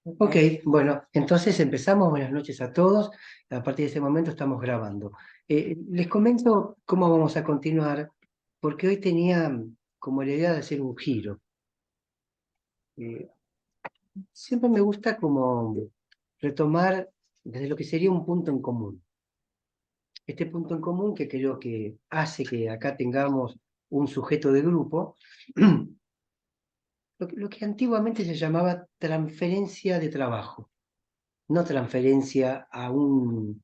Ok, bueno, entonces empezamos. Buenas noches a todos. A partir de ese momento estamos grabando. Les comento cómo vamos a continuar, porque hoy tenía como la idea de hacer un giro. Eh, Siempre me gusta como retomar desde lo que sería un punto en común. Este punto en común que creo que hace que acá tengamos un sujeto de grupo, lo que antiguamente se llamaba transferencia de trabajo, no transferencia a un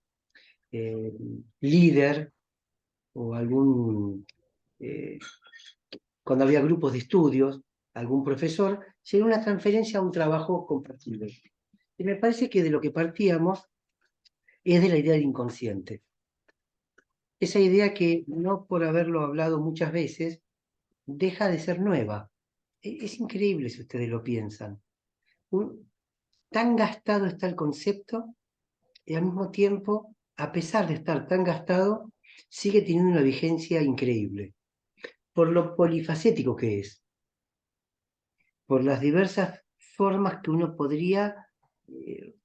eh, líder o eh, cuando había grupos de estudios, algún profesor, sería una transferencia a un trabajo compartido. Y me parece que de lo que partíamos es de la idea del inconsciente. Esa idea que no por haberlo hablado muchas veces, deja de ser nueva. Es increíble si ustedes lo piensan. Tan gastado está el concepto y al mismo tiempo, a pesar de estar tan gastado, sigue teniendo una vigencia increíble por lo polifacético que es, por las diversas formas que uno podría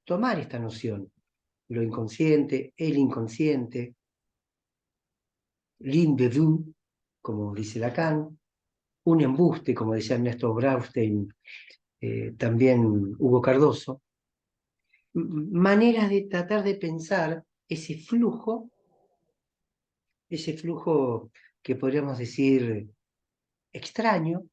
tomar esta noción. Lo inconsciente, el inconsciente, l'individu, como dice Lacan, un embuste, como decía Ernesto Braustein, también Hugo Cardoso, maneras de tratar de pensar ese flujo que podríamos decir extraño,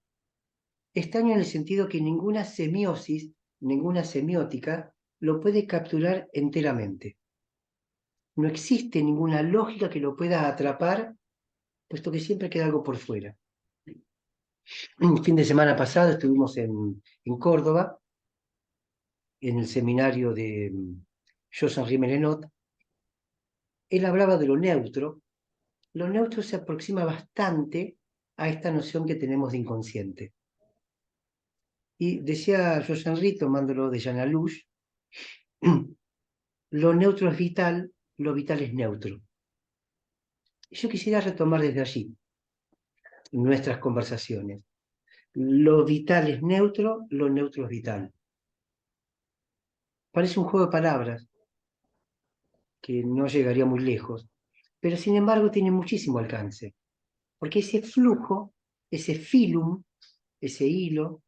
extraño en el sentido que ninguna semiosis, ninguna semiótica lo puede capturar enteramente. No existe ninguna lógica que lo pueda atrapar, puesto que siempre queda algo por fuera. Un fin de semana pasado estuvimos en Córdoba, en el seminario de José Melenot. Él hablaba de lo neutro. Lo neutro se aproxima bastante a esta noción que tenemos de inconsciente. Y decía José Henry, tomándolo de Jean Lalouche, lo neutro es vital, lo vital es neutro. Yo quisiera retomar desde allí nuestras conversaciones. Lo vital es neutro, lo neutro es vital. Parece un juego de palabras que no llegaría muy lejos, pero sin embargo tiene muchísimo alcance, porque ese flujo, ese filum, ese hilo,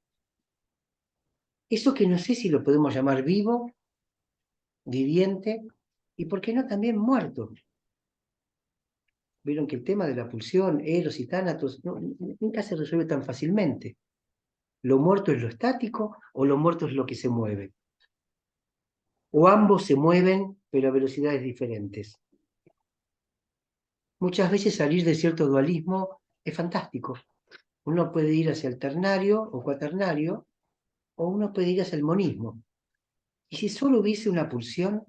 eso que no sé si lo podemos llamar vivo, viviente, y por qué no también muerto. Vieron que el tema de la pulsión, eros y tánatos, nunca se resuelve tan fácilmente. ¿Lo muerto es lo estático o lo muerto es lo que se mueve? O ambos se mueven, pero a velocidades diferentes. Muchas veces salir de cierto dualismo es fantástico. Uno puede ir hacia el ternario o cuaternario, o uno puede ir hacia el monismo. Y si solo hubiese una pulsión,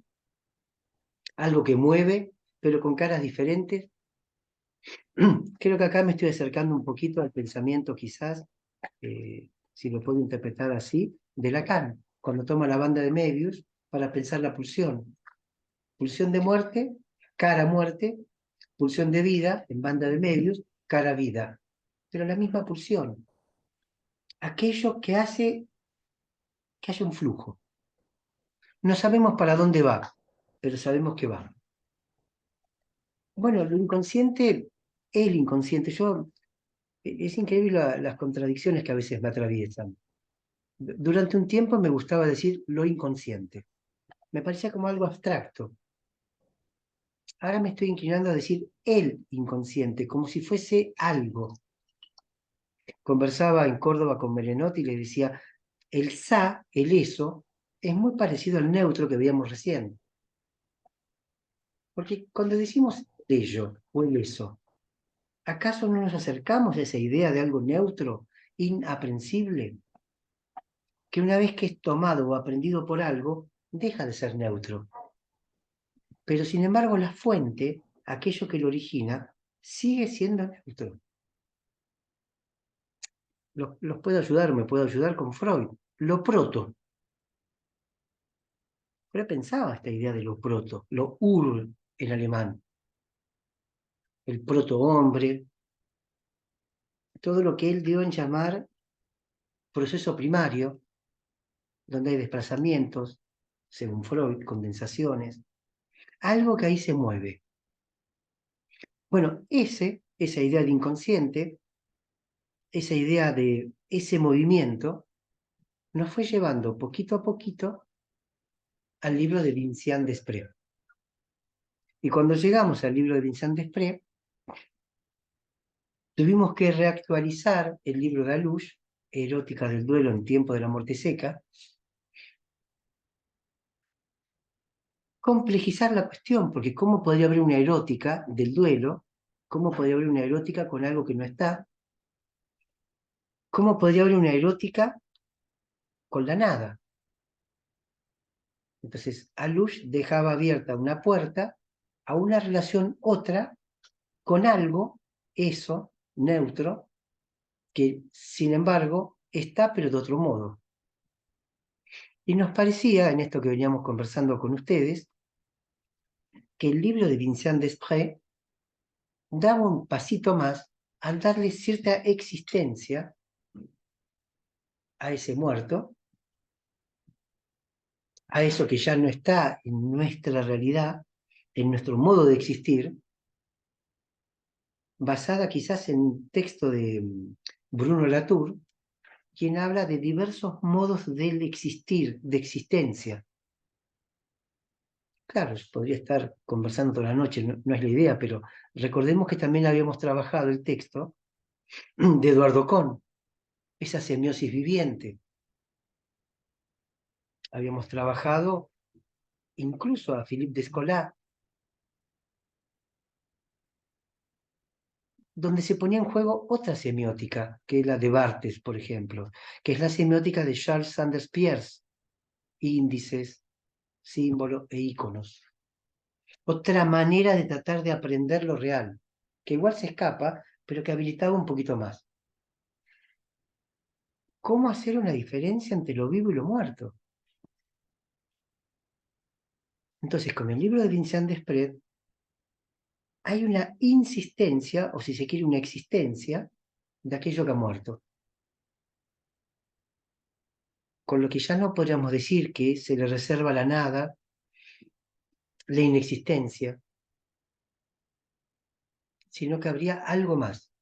algo que mueve, pero con caras diferentes, creo que acá me estoy acercando un poquito al pensamiento, quizás, si lo puedo interpretar así, de Lacan, cuando toma la banda de Möbius para pensar la pulsión. Pulsión de muerte, cara muerte, pulsión de vida, en banda de Möbius, cara vida. Pero la misma pulsión. Aquello que hace que haya un flujo. No sabemos para dónde va, pero sabemos que va. Bueno, lo inconsciente, el inconsciente, es increíble las contradicciones que a veces me atraviesan. Durante un tiempo me gustaba decir lo inconsciente. Me parecía como algo abstracto. Ahora me estoy inclinando a decir el inconsciente, como si fuese algo. Conversaba en Córdoba con Melenotti y le decía, el sa, el eso, es muy parecido al neutro que veíamos recién. Porque cuando decimos ello o el eso, ¿acaso no nos acercamos a esa idea de algo neutro, inaprensible, que una vez que es tomado o aprendido por algo, deja de ser neutro? Pero sin embargo la fuente, aquello que lo origina, sigue siendo neutro. Los puedo ayudar, me puedo ayudar con Freud. Lo proto. Freud pensaba esta idea de lo proto, lo ur en alemán, el protohombre, todo lo que él dio en llamar proceso primario, donde hay desplazamientos, según Freud, condensaciones, algo que ahí se mueve. Bueno, esa idea de inconsciente, esa idea de ese movimiento, nos fue llevando poquito a poquito al libro de Vincent Desprez. Y cuando llegamos al libro de Vincent Desprez, tuvimos que reactualizar el libro de Alush, Erótica del duelo en tiempo de la muerte seca, complejizar la cuestión, porque ¿cómo podría haber una erótica del duelo? ¿Cómo podría haber una erótica con algo que no está? ¿Cómo podría haber una erótica con la nada? Entonces, Alush dejaba abierta una puerta a una relación otra con algo, eso, neutro, que sin embargo está pero de otro modo. Y nos parecía, en esto que veníamos conversando con ustedes, que el libro de Vincent Desprez daba un pasito más al darle cierta existencia a ese muerto, a eso que ya no está en nuestra realidad, en nuestro modo de existir, basada quizás en un texto de Bruno Latour, quien habla de diversos modos del existir, de existencia. Claro, podría estar conversando toda la noche, no es la idea, pero recordemos que también habíamos trabajado el texto de Eduardo Kohn, esa semiosis viviente. Habíamos trabajado incluso a Philippe Descolat, donde se ponía en juego otra semiótica, que es la de Barthes, por ejemplo, que es la semiótica de Charles Sanders Peirce, índices, símbolos e íconos. Otra manera de tratar de aprender lo real, que igual se escapa, pero que habilitaba un poquito más. ¿Cómo hacer una diferencia entre lo vivo y lo muerto? Entonces, con el libro de Vincent Desprez hay una insistencia, o si se quiere, una existencia de aquello que ha muerto. Con lo que ya no podríamos decir que se le reserva la nada, la inexistencia, sino que habría algo más.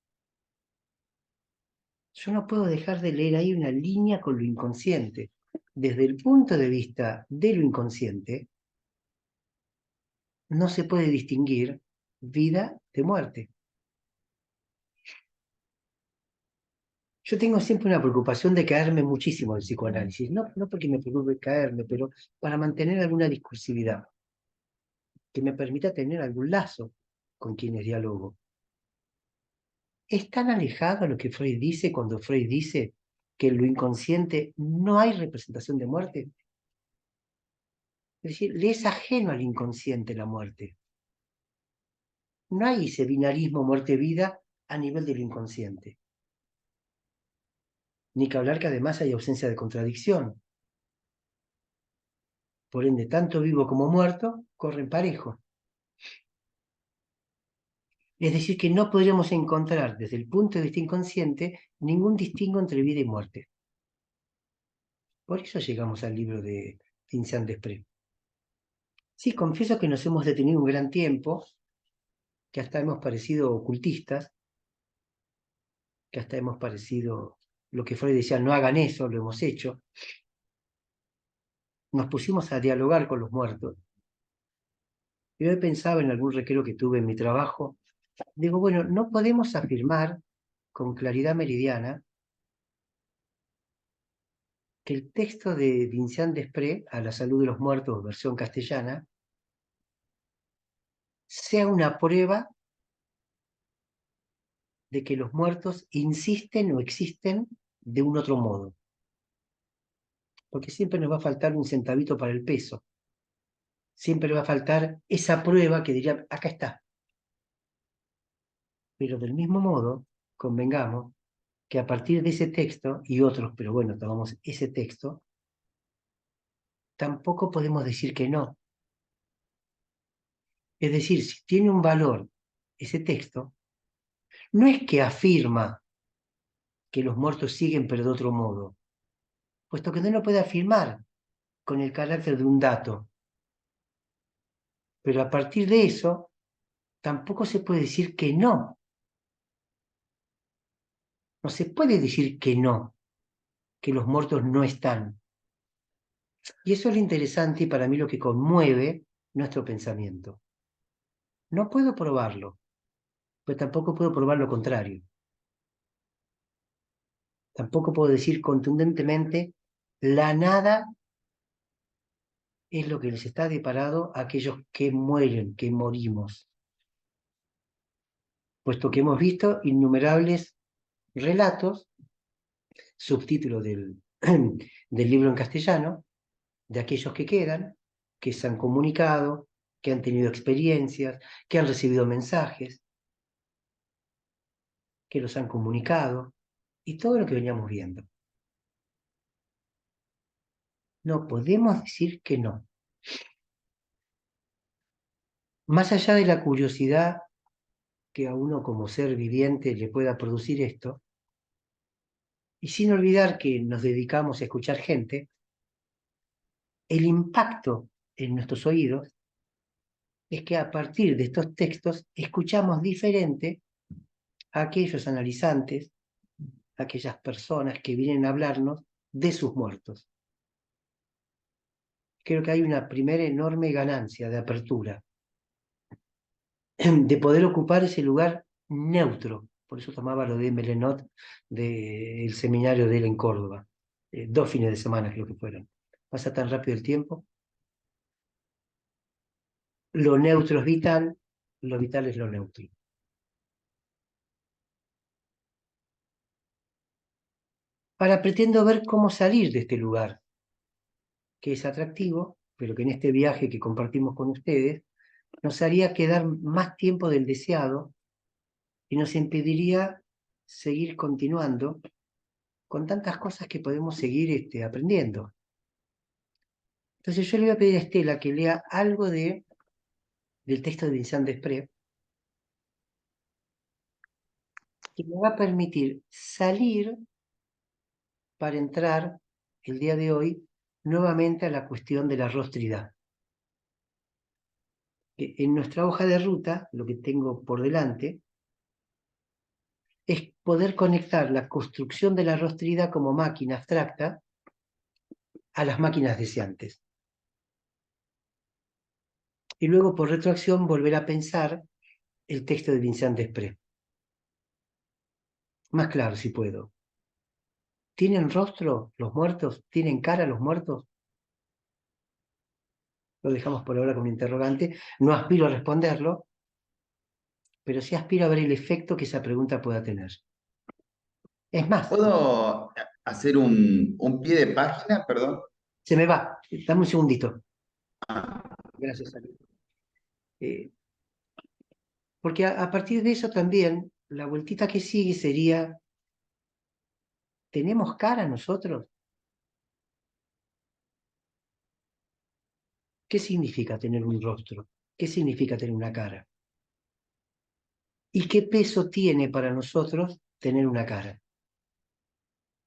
Yo no puedo dejar de leer ahí una línea con lo inconsciente. Desde el punto de vista de lo inconsciente, no se puede distinguir vida de muerte. Yo tengo siempre una preocupación de caerme muchísimo del psicoanálisis, no porque me preocupe caerme, pero para mantener alguna discursividad que me permita tener algún lazo con quienes dialogo. ¿Es tan alejado a lo que Freud dice cuando Freud dice que en lo inconsciente no hay representación de muerte? Es decir, le es ajeno al inconsciente la muerte. No hay ese binarismo muerte-vida a nivel del inconsciente. Ni que hablar que además hay ausencia de contradicción. Por ende, tanto vivo como muerto corren parejo. Es decir, que no podríamos encontrar desde el punto de vista inconsciente ningún distingo entre vida y muerte. Por eso llegamos al libro de Vincent Desprez. Sí, confieso que nos hemos detenido un gran tiempo, que hasta hemos parecido ocultistas, que hasta hemos parecido lo que Freud decía, no hagan eso, lo hemos hecho. Nos pusimos a dialogar con los muertos. Yo he pensado en algún recreo que tuve en mi trabajo. Digo, bueno, no podemos afirmar con claridad meridiana que el texto de Vincent Desprez, A la salud de los muertos, versión castellana, sea una prueba de que los muertos insisten o existen de un otro modo. Porque siempre nos va a faltar un centavito para el peso. Siempre va a faltar esa prueba que diría, acá está. Pero del mismo modo, convengamos que a partir de ese texto y otros, pero bueno, tomamos ese texto, tampoco podemos decir que no. Es decir, si tiene un valor ese texto, no es que afirma que los muertos siguen pero de otro modo, puesto que no lo puede afirmar con el carácter de un dato. Pero a partir de eso, tampoco se puede decir que no. No se puede decir que no, que los muertos no están. Y eso es lo interesante y para mí lo que conmueve nuestro pensamiento. No puedo probarlo, pero tampoco puedo probar lo contrario. Tampoco puedo decir contundentemente, la nada es lo que les está deparado a aquellos que mueren, que morimos. Puesto que hemos visto innumerables relatos, subtítulos del libro en castellano, de aquellos que quedan, que se han comunicado, que han tenido experiencias, que han recibido mensajes, que los han comunicado, y todo lo que veníamos viendo. No podemos decir que no. Más allá de la curiosidad que a uno como ser viviente le pueda producir esto, y sin olvidar que nos dedicamos a escuchar gente, el impacto en nuestros oídos es que a partir de estos textos escuchamos diferente a aquellos analizantes, a aquellas personas que vienen a hablarnos de sus muertos. Creo que hay una primera enorme ganancia de apertura, de poder ocupar ese lugar neutro. Por eso tomaba lo de Melenot del seminario de él en Córdoba. 2 fines de semana creo que fueron. Pasa tan rápido el tiempo. Lo neutro es vital, lo vital es lo neutro. Ahora pretendo ver cómo salir de este lugar, que es atractivo, pero que en este viaje que compartimos con ustedes nos haría quedar más tiempo del deseado y nos impediría seguir continuando con tantas cosas que podemos seguir aprendiendo. Entonces yo le voy a pedir a Estela que lea algo del texto de Vincent Desprez, que me va a permitir salir para entrar el día de hoy nuevamente a la cuestión de la rostridad. En nuestra hoja de ruta, lo que tengo por delante, es poder conectar la construcción de la rostridad como máquina abstracta a las máquinas deseantes. Y luego, por retroacción, volver a pensar el texto de Vincent Desprez. Más claro, si puedo. ¿Tienen rostro los muertos? ¿Tienen cara los muertos? Lo dejamos por ahora como interrogante. No aspiro a responderlo, pero sí aspiro a ver el efecto que esa pregunta pueda tener. Es más, ¿Puedo hacer un pie de página, perdón? se me va. Dame un segundito. Ah, Gracias, Ale. Porque a partir de eso también, la vueltita que sigue sería, ¿tenemos cara nosotros? ¿Qué significa tener un rostro? ¿Qué significa tener una cara? ¿Y qué peso tiene para nosotros tener una cara?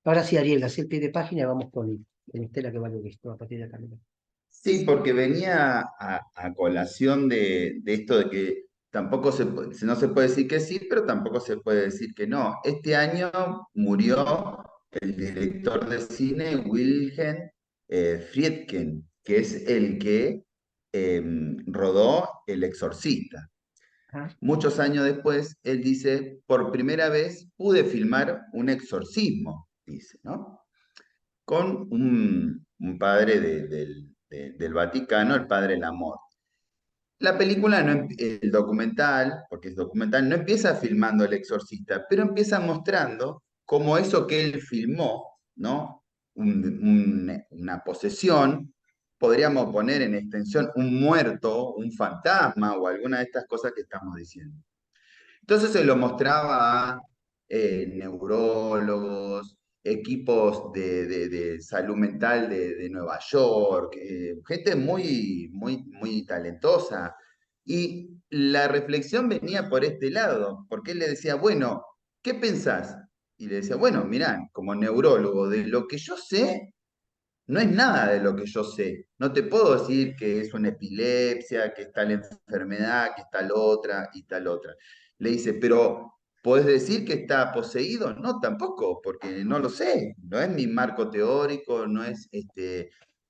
Ahora sí, Ariel, haz el pie de página y vamos con Estela que vale esto a partir de acá. sí, porque venía a colación de esto de que tampoco no se puede decir que sí, pero tampoco se puede decir que no. Este año murió el director de cine Wilhelm Friedkin, que es el que rodó El Exorcista. Ajá. Muchos años después, él dice, por primera vez pude filmar un exorcismo, dice, ¿no? Con un padre del Vaticano, el padre Lamort. La película, el documental, porque es documental, no empieza filmando El Exorcista, pero empieza mostrando cómo eso que él filmó, ¿no? Una posesión, podríamos poner en extensión un muerto, un fantasma o alguna de estas cosas que estamos diciendo. Entonces se lo mostraba a neurólogos, equipos de salud mental de Nueva York, gente muy talentosa. Y la reflexión venía por este lado, porque él le decía, bueno, ¿qué pensás? Y le decía, bueno, mirá, como neurólogo, de lo que yo sé, no es nada de lo que yo sé. No te puedo decir que es una epilepsia, que está la enfermedad, que está la otra y tal otra. Le dice, pero ¿podés decir que está poseído? No, tampoco, porque no lo sé. No es mi marco teórico, no es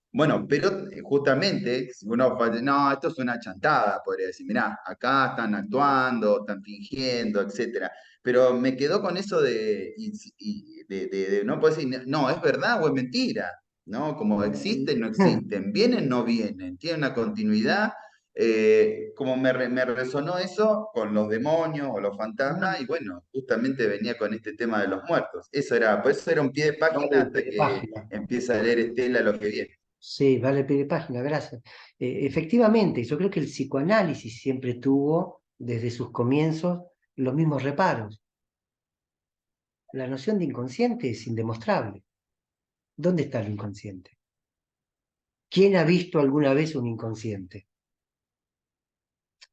bueno, pero justamente, si uno puede, no, esto es una chantada, podría decir, mirá, acá están actuando, están fingiendo, etcétera. Pero me quedó con eso de no puedo decir, no, ¿es verdad o es mentira? ¿No? Como existen, no existen, vienen, no vienen, tiene una continuidad. Como me resonó eso con los demonios o los fantasmas, y bueno, justamente venía con este tema de los muertos. Eso era, pues eso era un pie de página Vale, hasta pie de que página. empieza a leer Estela lo que viene. Sí, vale, pie de página, gracias. Efectivamente, yo creo que el psicoanálisis siempre tuvo, desde sus comienzos, los mismos reparos. La noción de inconsciente es indemostrable. ¿Dónde está el inconsciente? ¿Quién ha visto alguna vez un inconsciente?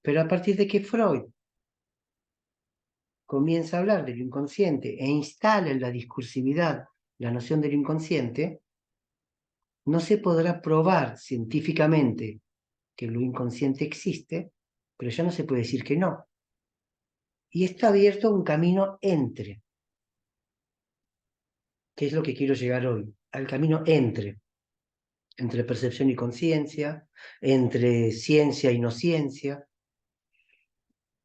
Pero a partir de que Freud comienza a hablar del inconsciente e instala en la discursividad la noción del inconsciente, no se podrá probar científicamente que lo inconsciente existe, pero ya no se puede decir que no. Y está abierto un camino entre, que es lo que quiero llegar hoy, al camino entre percepción y conciencia, entre ciencia y no ciencia.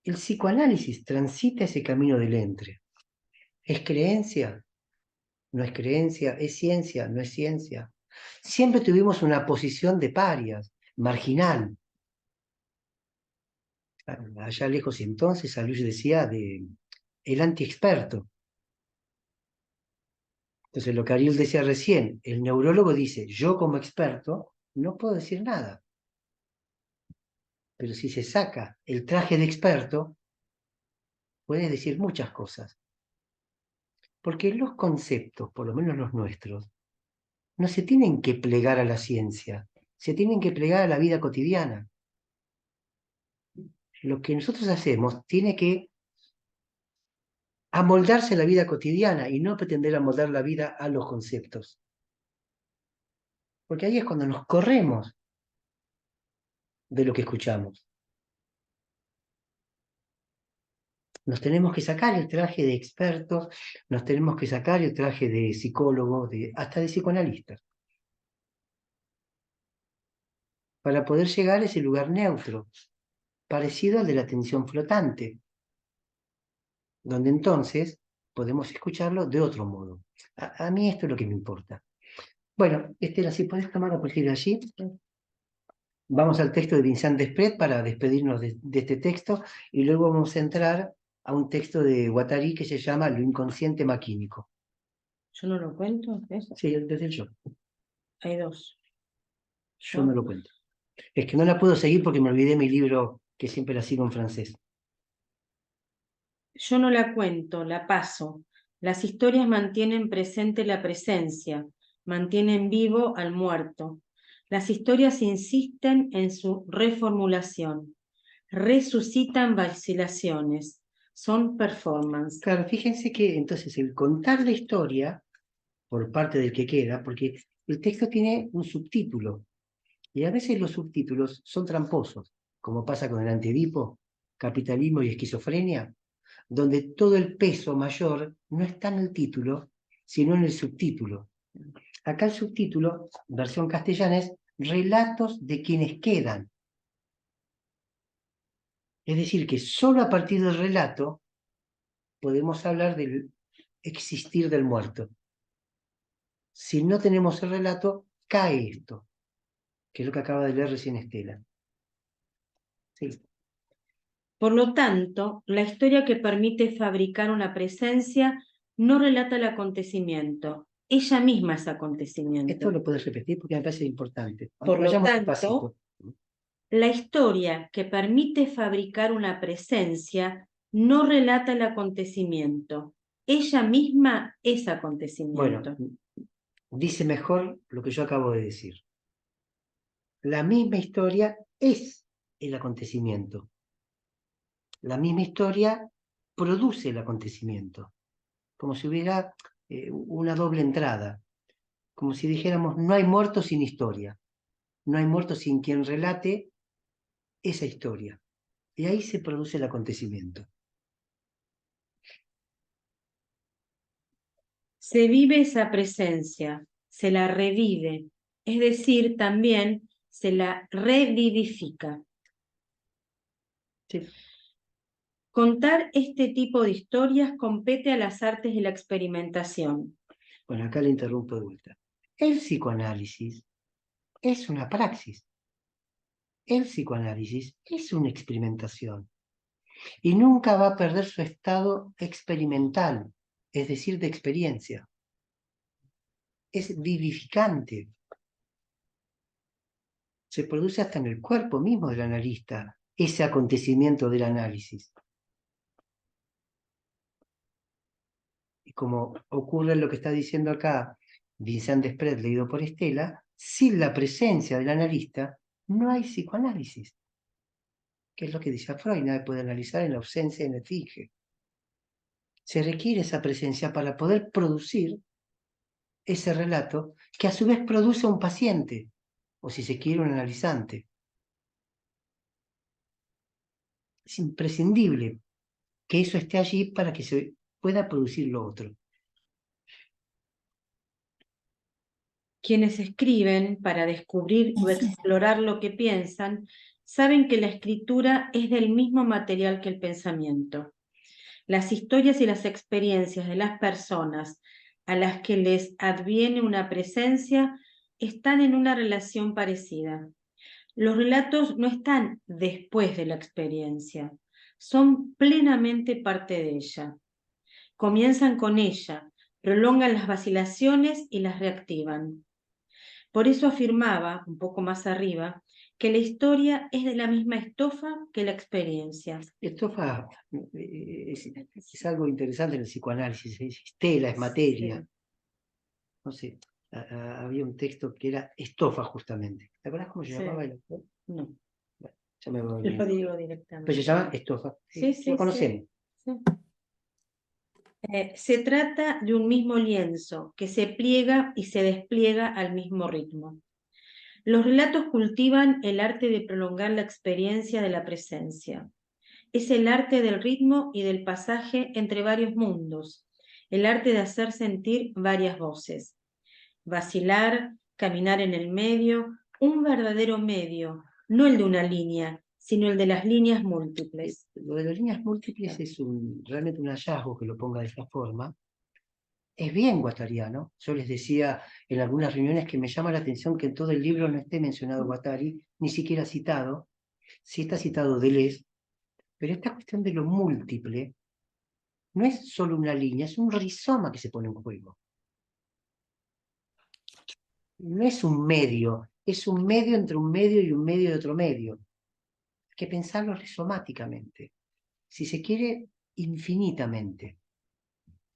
El psicoanálisis transita ese camino del entre. ¿Es creencia? ¿No es creencia? ¿Es ciencia? ¿No es ciencia? Siempre tuvimos una posición de parias, marginal. Allá lejos y entonces, Luis decía de el anti-experto. Entonces, lo que Ariel decía recién, el neurólogo dice, yo como experto no puedo decir nada. Pero si se saca el traje de experto, puede decir muchas cosas. Porque los conceptos, por lo menos los nuestros, no se tienen que plegar a la ciencia, se tienen que plegar a la vida cotidiana. Lo que nosotros hacemos tiene que amoldarse a la vida cotidiana y no pretender amoldar la vida a los conceptos. Porque ahí es cuando nos corremos de lo que escuchamos. Nos tenemos que sacar el traje de expertos, nos tenemos que sacar el traje de psicólogos, hasta de psicoanalistas, para poder llegar a ese lugar neutro, parecido al de la atención flotante, donde entonces podemos escucharlo de otro modo. A mí esto es lo que me importa. Bueno, Estela, si podés tomar a partir de allí, vamos al texto de Vincent Desprez para despedirnos de este texto y luego vamos a entrar a un texto de Guattari que se llama Lo inconsciente maquínico. Yo no lo cuento, ¿eso? Sí, desde el yo. Hay dos. Yo no lo cuento. Es que no la puedo seguir porque me olvidé mi libro que siempre la sigo en francés. Yo no la cuento, la paso. Las historias mantienen presente la presencia, mantienen vivo al muerto. Las historias insisten en su reformulación, resucitan vacilaciones, son performance. Claro, fíjense que entonces el contar la historia por parte del que queda, porque el texto tiene un subtítulo y a veces los subtítulos son tramposos, como pasa con el Antedipo, Capitalismo y Esquizofrenia, donde todo el peso mayor no está en el título, sino en el subtítulo. Acá el subtítulo, versión castellana, es Relatos de quienes quedan. Es decir, que solo a partir del relato podemos hablar del existir del muerto. Si no tenemos el relato, cae esto, que es lo que acaba de leer recién Estela. Sí. Por lo tanto, la historia que permite fabricar una presencia no relata el acontecimiento, ella misma es acontecimiento. Esto lo puedes repetir porque me parece importante. Por lo Vayamos tanto, despacito. la historia que permite fabricar una presencia no relata el acontecimiento, ella misma es acontecimiento. Bueno, dice mejor lo que yo acabo de decir. La misma historia es el acontecimiento. La misma historia produce el acontecimiento, como si hubiera una doble entrada. como si dijéramos, no hay muerto sin historia, no hay muerto sin quien relate esa historia. Y ahí se produce el acontecimiento. Se vive esa presencia, se la revive, es decir, también se la revivifica. Sí. Contar este tipo de historias compete a las artes de la experimentación. Bueno, acá le interrumpo de vuelta. El psicoanálisis es una praxis. El psicoanálisis es una experimentación y nunca va a perder su estado experimental, es decir, de experiencia. Es vivificante. Se produce hasta en el cuerpo mismo del analista ese acontecimiento del análisis. Y como ocurre lo que está diciendo acá Vincent Desprez, leído por Estela, sin la presencia del analista no hay psicoanálisis, que es lo que dice Freud, nadie puede analizar en la ausencia en el fije. Se requiere esa presencia para poder producir ese relato que a su vez produce a un paciente, o si se quiere un analizante. Es imprescindible que eso esté allí para que se pueda producir lo otro. Quienes escriben para descubrir o explorar lo que piensan, saben que la escritura es del mismo material que el pensamiento. Las historias y las experiencias de las personas a las que les adviene una presencia están en una relación parecida. Los relatos no están después de la experiencia, son plenamente parte de ella. Comienzan con ella, prolongan las vacilaciones y las reactivan. Por eso afirmaba, un poco más arriba, que la historia es de la misma estofa que la experiencia. Estofa es algo interesante en el psicoanálisis, es tela, es materia. Sí. No sé, había un texto que era estofa justamente. ¿Te acuerdas cómo se llamaba el autor? No. Bueno, ya me voy. Lo digo directamente. Pero se llama estofa. Sí, sí, lo conocemos. Sí. Se trata de un mismo lienzo que se pliega y se despliega al mismo ritmo. Los relatos cultivan el arte de prolongar la experiencia de la presencia. Es el arte del ritmo y del pasaje entre varios mundos, el arte de hacer sentir varias voces. Vacilar, caminar en el medio, un verdadero medio, no el de una línea, sino el de las líneas múltiples. Lo de las líneas múltiples es realmente un hallazgo que lo ponga de esta forma. Es bien guattariano. Yo les decía en algunas reuniones que me llama la atención que en todo el libro no esté mencionado Guattari, ni siquiera citado. Sí está citado Deleuze, pero esta cuestión de lo múltiple no es solo una línea, es un rizoma que se pone en juego. No es un medio entre un medio y un medio de otro medio. Hay que pensarlo rizomáticamente. Si se quiere, infinitamente.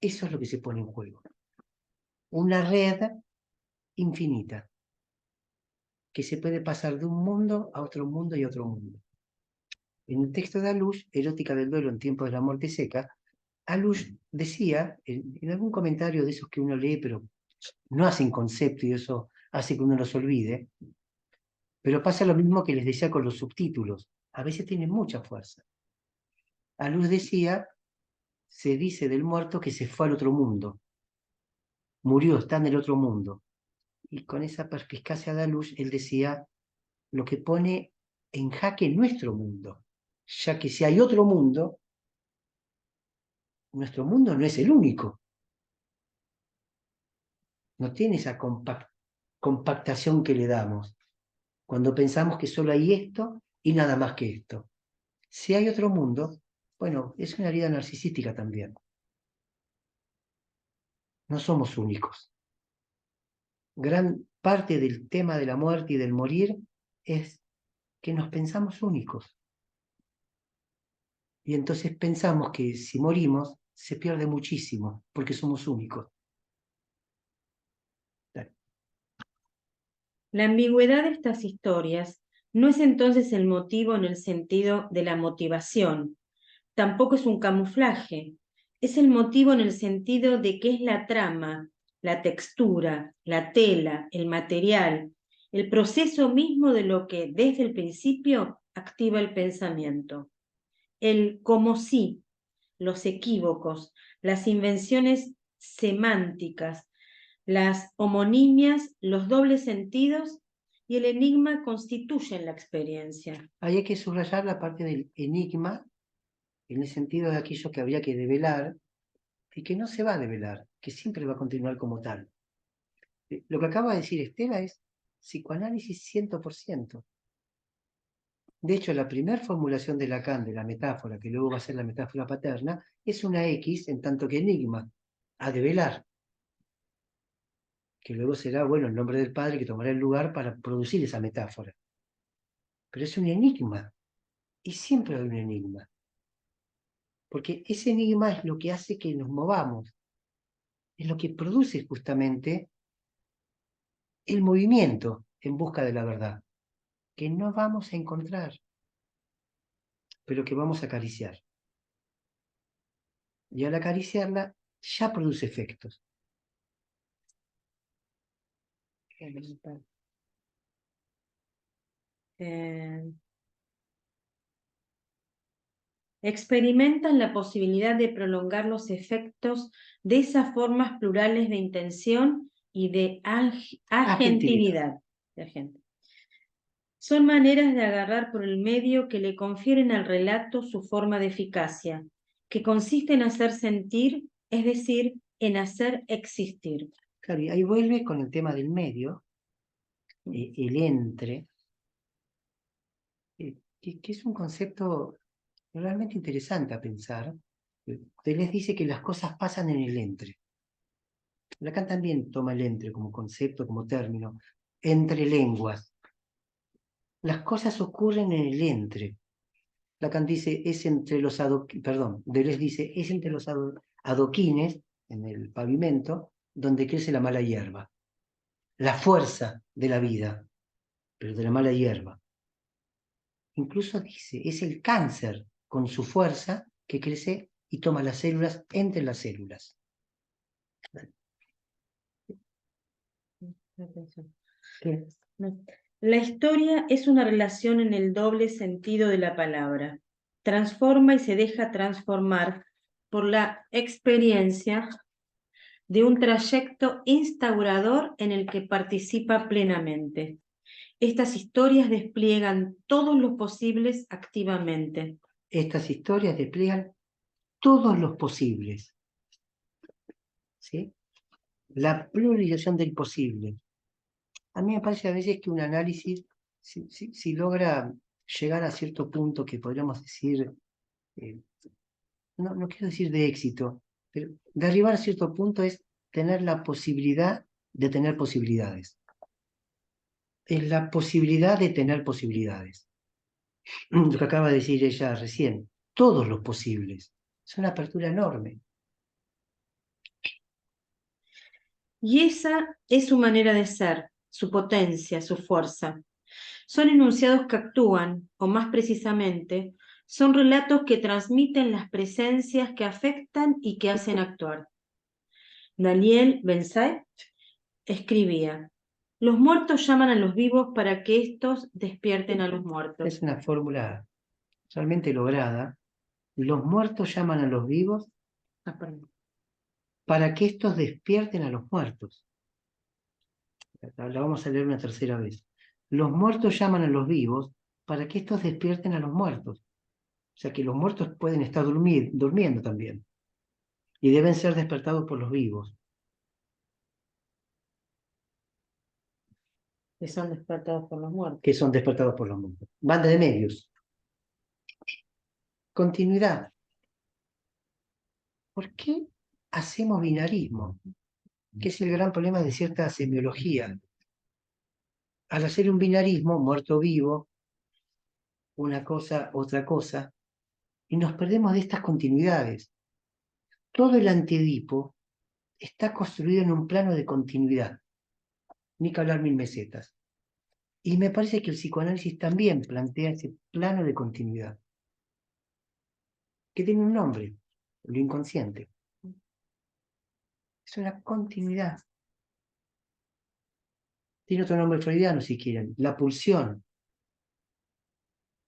Eso es lo que se pone en juego. Una red infinita, que se puede pasar de un mundo a otro mundo y a otro mundo. En el texto de Alush, Erótica del duelo en tiempos de la muerte seca, Alush decía, en algún comentario de esos que uno lee, pero no hacen concepto y eso hace que uno los olvide, pero pasa lo mismo que les decía con los subtítulos. A veces tienen mucha fuerza. Alush decía, se dice del muerto que se fue al otro mundo. Murió, está en el otro mundo. Y con esa perspicacia de Alush, él decía, lo que pone en jaque nuestro mundo, ya que si hay otro mundo, nuestro mundo no es el único. No tiene esa compactación que le damos cuando pensamos que solo hay esto y nada más que esto. Si hay otro mundo, bueno, es una herida narcisística también. No somos únicos. Gran parte del tema de la muerte y del morir es que nos pensamos únicos. Y entonces pensamos que si morimos se pierde muchísimo porque somos únicos. La ambigüedad de estas historias no es entonces el motivo en el sentido de la motivación, tampoco es un camuflaje, es el motivo en el sentido de que es la trama, la textura, la tela, el material, el proceso mismo de lo que desde el principio activa el pensamiento. El como si, los equívocos, las invenciones semánticas, las homonimias, los dobles sentidos y el enigma constituyen la experiencia. Ahí hay que subrayar la parte del enigma, en el sentido de aquello que habría que develar y que no se va a develar, que siempre va a continuar como tal. Lo que acaba de decir Estela es psicoanálisis 100%. De hecho, la primera formulación de Lacan de la metáfora, que luego va a ser la metáfora paterna, es una X en tanto que enigma, a develar, que luego será, bueno, el nombre del padre que tomará el lugar para producir esa metáfora. Pero es un enigma, y siempre hay un enigma, porque ese enigma es lo que hace que nos movamos, es lo que produce justamente el movimiento en busca de la verdad, que no vamos a encontrar, pero que vamos a acariciar. Y al acariciarla, ya produce efectos. Experimentan la posibilidad de prolongar los efectos de esas formas plurales de intención y de agentividad. Son maneras de agarrar por el medio que le confieren al relato su forma de eficacia, que consiste en hacer sentir, es decir, en hacer existir. Claro, y ahí vuelve con el tema del medio, el entre, que es un concepto realmente interesante a pensar. Deleuze dice que las cosas pasan en el entre. Lacan también toma el entre como concepto, como término, entre lenguas. Las cosas ocurren en el entre. Lacan dice, es entre los Deleuze dice, es entre los adoquines, en el pavimento, donde crece la mala hierba. La fuerza de la vida, pero de la mala hierba. Incluso dice, es el cáncer con su fuerza que crece y toma las células entre las células. La historia es una relación en el doble sentido de la palabra. Transforma y se deja transformar por la experiencia de un trayecto instaurador en el que participa plenamente. Estas historias despliegan todos los posibles activamente. Estas historias despliegan todos los posibles. ¿Sí? La pluralización del posible. A mí me parece a veces que un análisis, si logra llegar a cierto punto que podríamos decir, no quiero decir de éxito, pero de arribar a cierto punto es tener la posibilidad de tener posibilidades. Es la posibilidad de tener posibilidades. Lo que acaba de decir ella recién, todos los posibles. Es una apertura enorme. Y esa es su manera de ser, su potencia, su fuerza. Son enunciados que actúan, o más precisamente, son relatos que transmiten las presencias que afectan y que hacen actuar. Daniel Ben-Saïd escribía: los muertos llaman a los vivos para que éstos despierten a los muertos. Es una fórmula realmente lograda. Los muertos llaman a los vivos para que éstos despierten a los muertos. La vamos a leer una tercera vez. Los muertos llaman a los vivos para que éstos despierten a los muertos. O sea que los muertos pueden estar durmiendo también. Y deben ser despertados por los vivos. Que son despertados por los muertos. Que son despertados por los muertos. Banda de medios. Continuidad. ¿Por qué hacemos binarismo? Que es el gran problema de cierta semiología. Al hacer un binarismo, muerto-vivo, una cosa, otra cosa, y nos perdemos de estas continuidades. Todo el Antiedipo está construido en un plano de continuidad, ni que hablar 1000 mesetas. Y me parece que el psicoanálisis también plantea ese plano de continuidad, que tiene un nombre, lo inconsciente. Es una continuidad. Tiene otro nombre freudiano si quieren, la pulsión,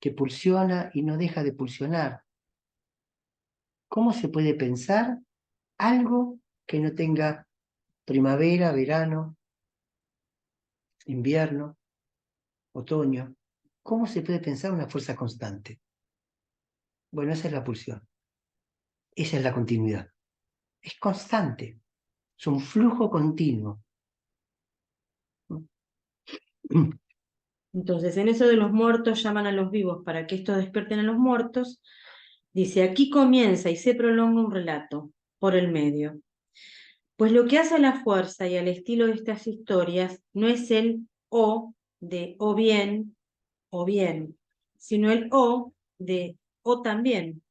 que pulsiona y no deja de pulsionar. ¿Cómo se puede pensar algo que no tenga primavera, verano, invierno, otoño? ¿Cómo se puede pensar una fuerza constante? Bueno, esa es la pulsión, esa es la continuidad. Es constante, es un flujo continuo. Entonces, en eso de los muertos llaman a los vivos para que estos despierten a los muertos, dice, aquí comienza y se prolonga un relato por el medio. Pues lo que hace a la fuerza y al estilo de estas historias no es el o de o bien, sino el o de o también.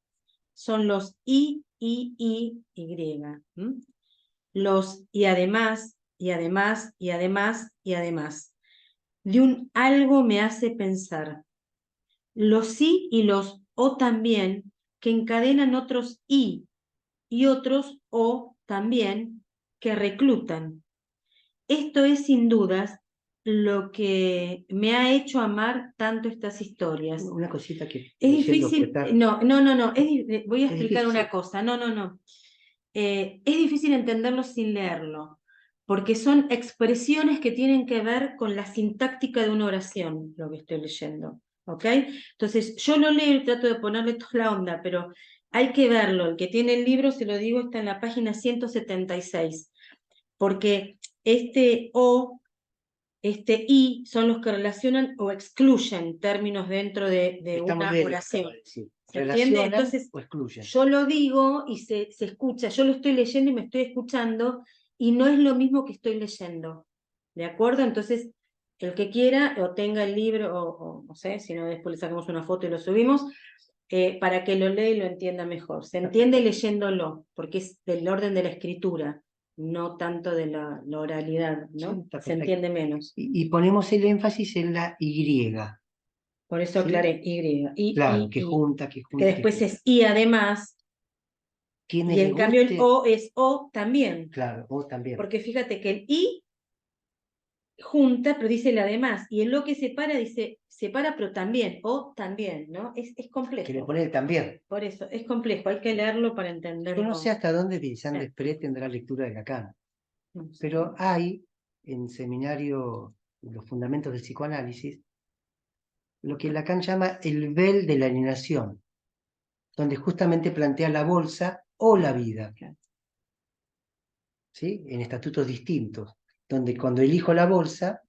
Son los y, ¿m? Los y además, y además, y además, y además. De un algo me hace pensar. Los sí y los o también que encadenan otros y otros o también que reclutan. Esto es sin dudas lo que me ha hecho amar tanto estas historias. Una cosita que Es leyendo difícil, Cuetar, no, voy a es explicar difícil. una cosa, no. Es difícil entenderlo sin leerlo, porque son expresiones que tienen que ver con la sintáctica de una oración, lo que estoy leyendo, ¿ok? Entonces, yo lo leo y trato de ponerle toda la onda, pero hay que verlo. El que tiene el libro, se lo digo, está en la página 176, porque este o, este y, son los que relacionan o excluyen términos dentro de Estamos una de oración. sí. ¿Se entiende? Relacionan Entonces, o excluyen. yo lo digo y se escucha, yo lo estoy leyendo y me estoy escuchando y no es lo mismo que estoy leyendo. ¿De acuerdo? Entonces, el que quiera o tenga el libro o no sé, si no después le sacamos una foto y lo subimos, para que lo lea y lo entienda mejor. Se entiende leyéndolo, porque es del orden de la escritura, no tanto de la oralidad, ¿no? Sí, está Se perfecto. entiende menos. Y ponemos el énfasis en la Y. Por eso ¿Sí? aclaré Y. Claro, que junta, Que que después junta. es y además, Quienes y les en cambio el guste, o es o también. claro, vos también. Porque fíjate que el y junta, pero dice el además, y el lo que separa dice separa, pero también, o también, ¿no? Es Que le complejo. pone el también. Por eso, es complejo, hay que leerlo para Yo entenderlo. no sé hasta dónde Vincent Desprez tendrá lectura de Lacan, pero hay en seminario Los Fundamentos del Psicoanálisis lo que Lacan llama el vel de la alienación, donde justamente plantea la bolsa o la vida, ¿sí? En estatutos distintos, donde cuando elijo la bolsa,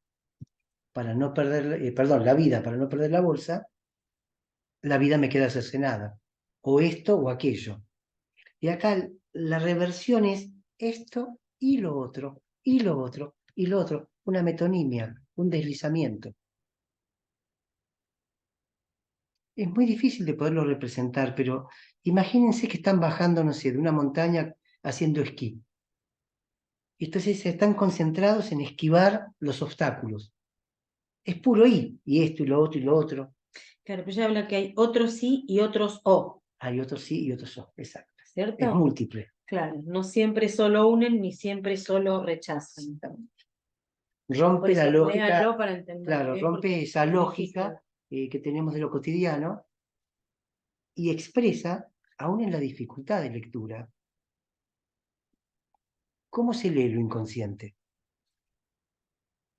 para no perder, perdón, la vida para no perder la vida me queda cercenada, o esto o aquello. Y acá la reversión es esto y lo otro, y lo otro, y lo otro, una metonimia, un deslizamiento. Es muy difícil de poderlo representar, pero imagínense que están bajando, no sé, de una montaña haciendo esquí. Entonces están concentrados en esquivar los obstáculos. Es puro y esto y lo otro y lo otro. Claro, pero ya habla que hay otros sí y otros o. Hay otros sí y otros no, exacto. ¿Cierto? Es múltiple. Claro, no siempre solo unen ni siempre solo rechazan. Rompe la lógica, léanlo para entender claro, bien, rompe porque esa es lógica difícil. que tenemos de lo cotidiano y expresa, aún en la dificultad de lectura, cómo se lee lo inconsciente.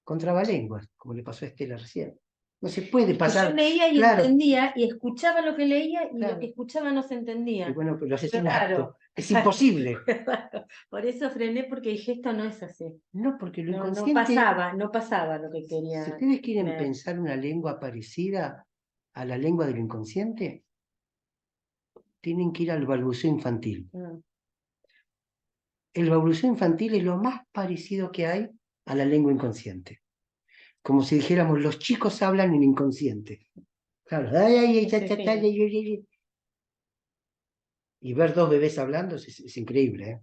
Con trabalenguas, como le pasó a Estela recién. No se puede Que pasar. yo leía y Claro, entendía y escuchaba lo que leía y claro. lo que escuchaba no se Y entendía. bueno, pero lo haces un Claro, acto. Es imposible. Por eso frené, porque dije, esto no es así. No, porque lo No inconsciente, pasaba lo que si quería ustedes quieren leer. pensar una lengua parecida a la lengua del inconsciente, tienen que ir al balbuceo infantil. Mm. El balbuceo infantil es lo más parecido que hay a la lengua inconsciente. Como si dijéramos, los chicos hablan en inconsciente. Claro, y ver dos bebés hablando es increíble, ¿eh?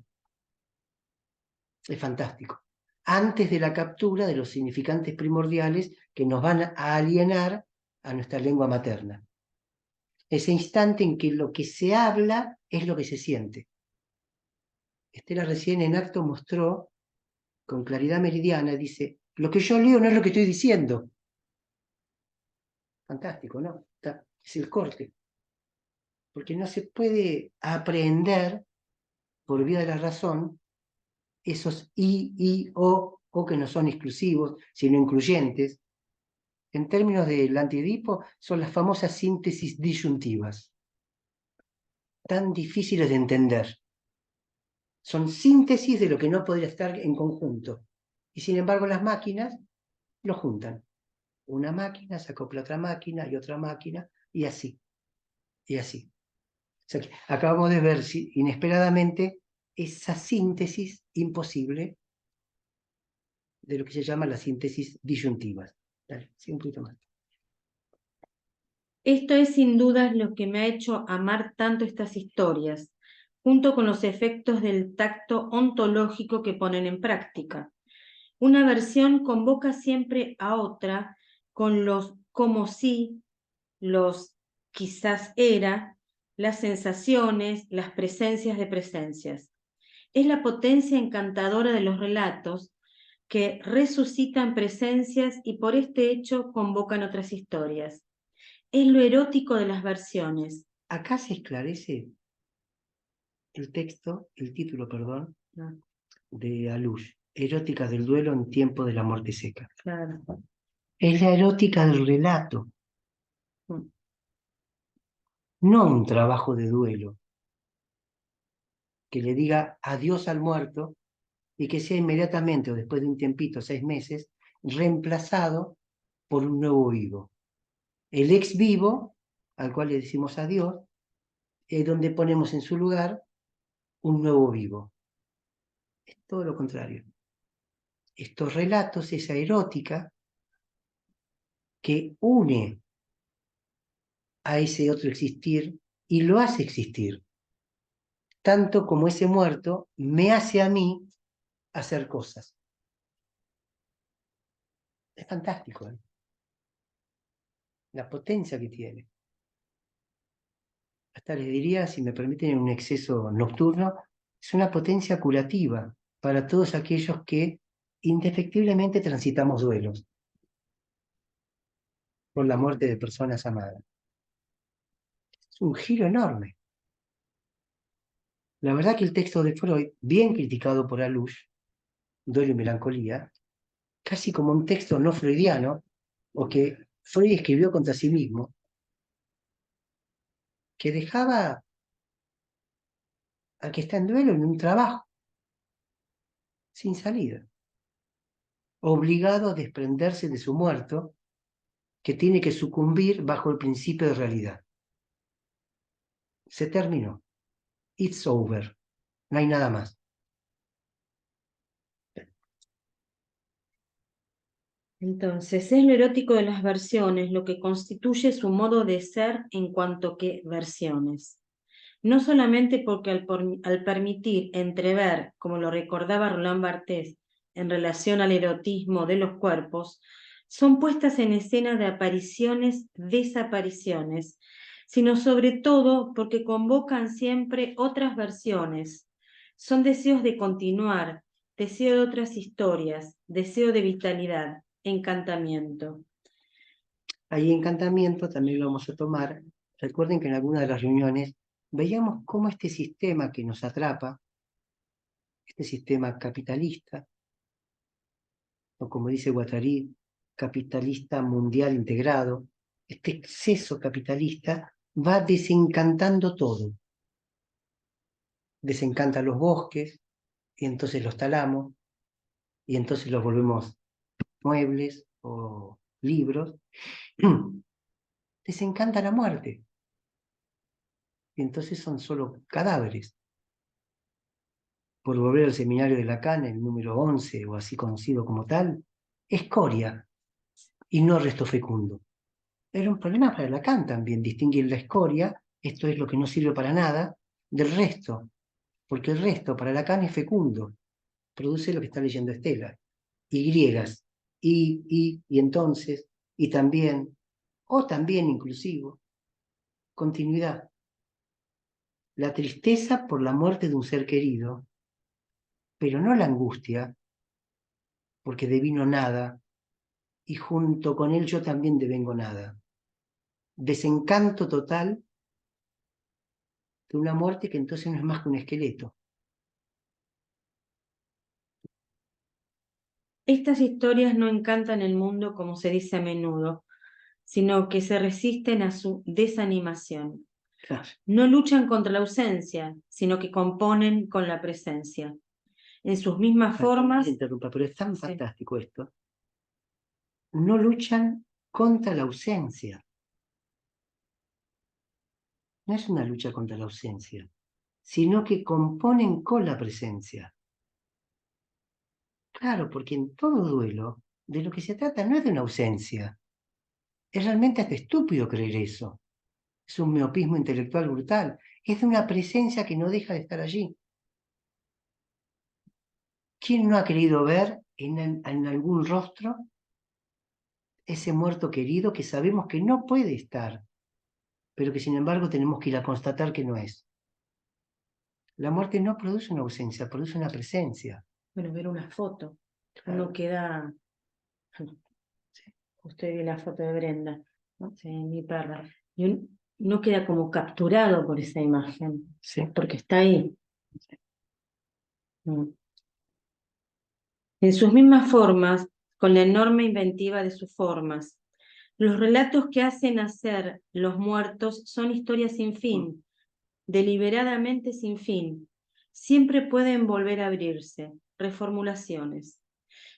Es fantástico. Antes de la captura de los significantes primordiales que nos van a alienar a nuestra lengua materna. Ese instante en que lo que se habla es lo que se siente. Estela recién en acto mostró con claridad meridiana, dice, Lo que yo leo no es lo que estoy diciendo. Fantástico, ¿no? Es el corte. Porque no se puede aprender por vía de la razón esos y, o que no son exclusivos, sino incluyentes. En términos del antiedipo, son las famosas síntesis disyuntivas, tan difíciles de entender. Son síntesis de lo que no podría estar en conjunto. Y sin embargo, las máquinas lo juntan. Una máquina se acopla a otra máquina y otra máquina, y así, y así. O sea que acabamos de ver inesperadamente esa síntesis imposible de lo que se llama la síntesis disyuntivas. Dale, sí, un poquito más. Esto es sin dudas lo que me ha hecho amar tanto estas historias, junto con los efectos del tacto ontológico que ponen en práctica. Una versión convoca siempre a otra con los como si, los quizás era, las sensaciones, las presencias de presencias. Es la potencia encantadora de los relatos que resucitan presencias y por este hecho convocan otras historias. Es lo erótico de las versiones. Acá se esclarece el texto, el título, perdón, de Alush, Erótica del duelo en tiempo de la muerte seca. Claro. Es la erótica del relato, no un trabajo de duelo que le diga adiós al muerto y que sea inmediatamente o después de un tiempito, 6 meses, reemplazado por un nuevo vivo. El ex vivo, al cual le decimos adiós, es donde ponemos en su lugar un nuevo vivo. Es todo lo contrario. Estos relatos, esa erótica que une a ese otro existir y lo hace existir, tanto como ese muerto me hace a mí hacer cosas. Es fantástico, ¿eh? La potencia que tiene. Hasta les diría, si me permiten un exceso nocturno, es una potencia curativa para todos aquellos que indefectiblemente transitamos duelos por la muerte de personas amadas. Es un giro enorme. La verdad que el texto de Freud, bien criticado por Alush, Duelo y Melancolía, casi como un texto no freudiano, o que Freud escribió contra sí mismo, que dejaba al que está en duelo en un trabajo, sin salida, obligado a desprenderse de su muerto, que tiene que sucumbir bajo el principio de realidad. Se terminó. It's over. No hay nada más. Entonces, es lo erótico de las versiones lo que constituye su modo de ser en cuanto que versiones. No solamente porque al permitir entrever, como lo recordaba Roland Barthes en relación al erotismo de los cuerpos, son puestas en escena de apariciones, desapariciones, sino sobre todo porque convocan siempre otras versiones. Son deseos de continuar, deseo de otras historias, deseo de vitalidad, encantamiento. Hay encantamiento, también lo vamos a tomar. Recuerden que en alguna de las reuniones veíamos cómo este sistema que nos atrapa, este sistema capitalista, o como dice Guattari, capitalista mundial integrado, este exceso capitalista va desencantando todo. Desencanta los bosques, y entonces los talamos, y entonces los volvemos muebles o libros. Desencanta la muerte, y entonces son solo cadáveres. Por volver al seminario de Lacan, el número 11, o así conocido como tal, escoria, y no resto fecundo. Era un problema para Lacan también, distinguir la escoria, esto es lo que no sirve para nada, del resto, porque el resto para Lacan es fecundo, produce lo que está leyendo Estela, y griegas, y entonces, y también, o también inclusivo, continuidad. La tristeza por la muerte de un ser querido, pero no la angustia porque devino nada, y junto con él yo también devengo nada. Desencanto total de una muerte que entonces no es más que un esqueleto. Estas historias no encantan el mundo como se dice a menudo, sino que se resisten a su desanimación. Claro. No luchan contra la ausencia, sino que componen con la presencia. En sus mismas formas... Interrumpa, pero es tan Sí. fantástico esto. No luchan contra la ausencia. No es una lucha contra la ausencia, sino que componen con la presencia. Claro, porque en todo duelo, de lo que se trata no es de una ausencia. Es realmente hasta estúpido creer eso. Es un miopismo intelectual brutal. Es de una presencia que no deja de estar allí. ¿Quién no ha querido ver en algún rostro ese muerto querido que sabemos que no puede estar, pero que sin embargo tenemos que ir a constatar que no es? La muerte no produce una ausencia, produce una presencia. Bueno, ver una foto. Claro. Uno queda... Usted vio la foto de Brenda, ¿no? Sí, mi perra. Y uno queda como capturado por esa imagen, Sí. porque está ahí. Mm. En sus mismas formas, con la enorme inventiva de sus formas, los relatos que hacen nacer los muertos son historias sin fin, deliberadamente sin fin. Siempre pueden volver a abrirse, reformulaciones.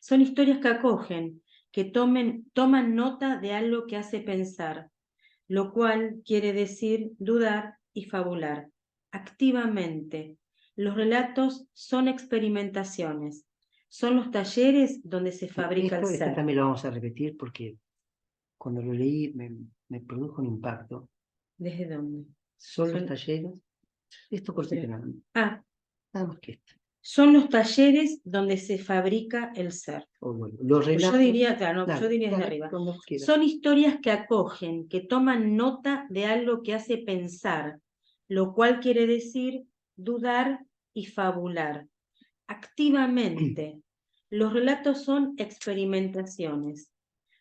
Son historias que acogen, que toman nota de algo que hace pensar, lo cual quiere decir dudar y fabular. Activamente, los relatos son experimentaciones, son los talleres donde se fabrica el Esto ser. también lo vamos a repetir porque cuando lo leí me produjo un impacto. ¿Desde dónde? Son los talleres. Esto cortito nada más que esto. Son los talleres donde se fabrica el ser. Bueno, los relatos, yo diría, claro, dale, yo diría desde dale, arriba. cuando quieras. Son historias que acogen, que toman nota de algo que hace pensar, lo cual quiere decir dudar y fabular. Activamente, los relatos son experimentaciones.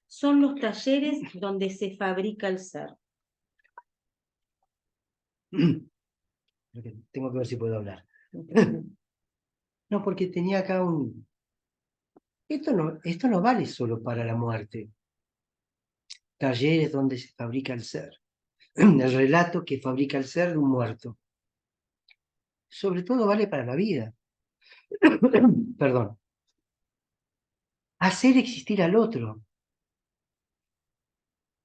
Son los talleres donde se fabrica el ser. Tengo que ver si puedo hablar. No, porque tenía acá un... Esto no vale solo para la muerte. Talleres donde se fabrica el ser. El relato que fabrica el ser de un muerto. Sobre todo vale para la vida. Perdón. Hacer existir al otro,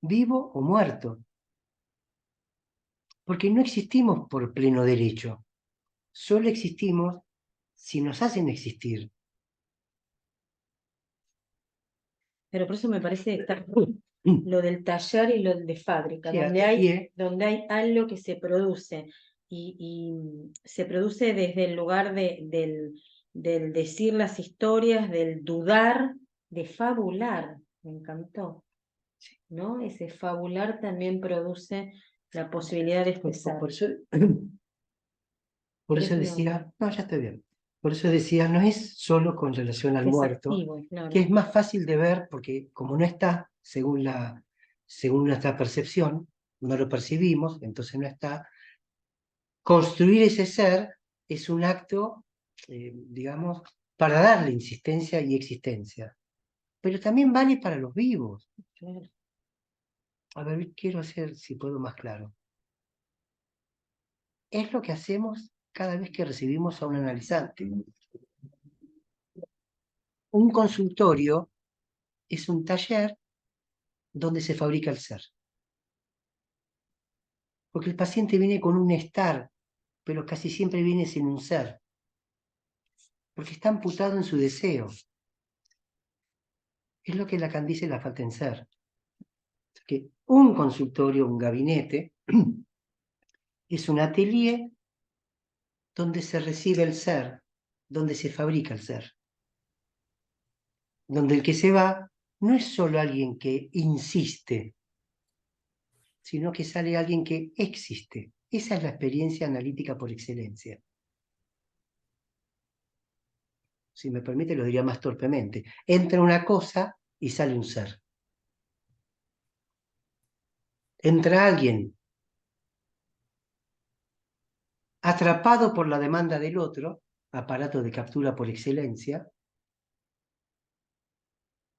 vivo o muerto. Porque no existimos por pleno derecho. Solo existimos si nos hacen existir. Pero por eso me parece estar lo del taller y lo de fábrica, Sí, donde hay algo que se produce y se produce desde el lugar del decir las historias, del dudar, de fabular. Me encantó, ¿no? Ese fabular también produce la posibilidad de expresar. Por eso decía, no, ya estoy bien. Por eso decía, no es solo con relación al muerto, activo, claro. que es más fácil de ver porque como no está, según nuestra percepción, no lo percibimos, entonces no está. Construir ese ser es un acto, digamos, para darle insistencia y existencia. Pero también vale para los vivos. Claro. A ver, quiero hacer, si puedo, más claro. Es lo que hacemos cada vez que recibimos a un analizante. Un consultorio es un taller donde se fabrica el ser. Porque el paciente viene con un estar, pero casi siempre viene sin un ser. Porque está amputado en su deseo. Es lo que Lacan dice la falta en ser. Que un consultorio, un gabinete, es un atelier donde se recibe el ser, donde se fabrica el ser. Donde el que se va no es solo alguien que insiste, sino que sale alguien que existe. Esa es la experiencia analítica por excelencia. si me permite lo diría más torpemente. Entra una cosa y sale un ser. Entra alguien atrapado por la demanda del otro, aparato de captura por excelencia,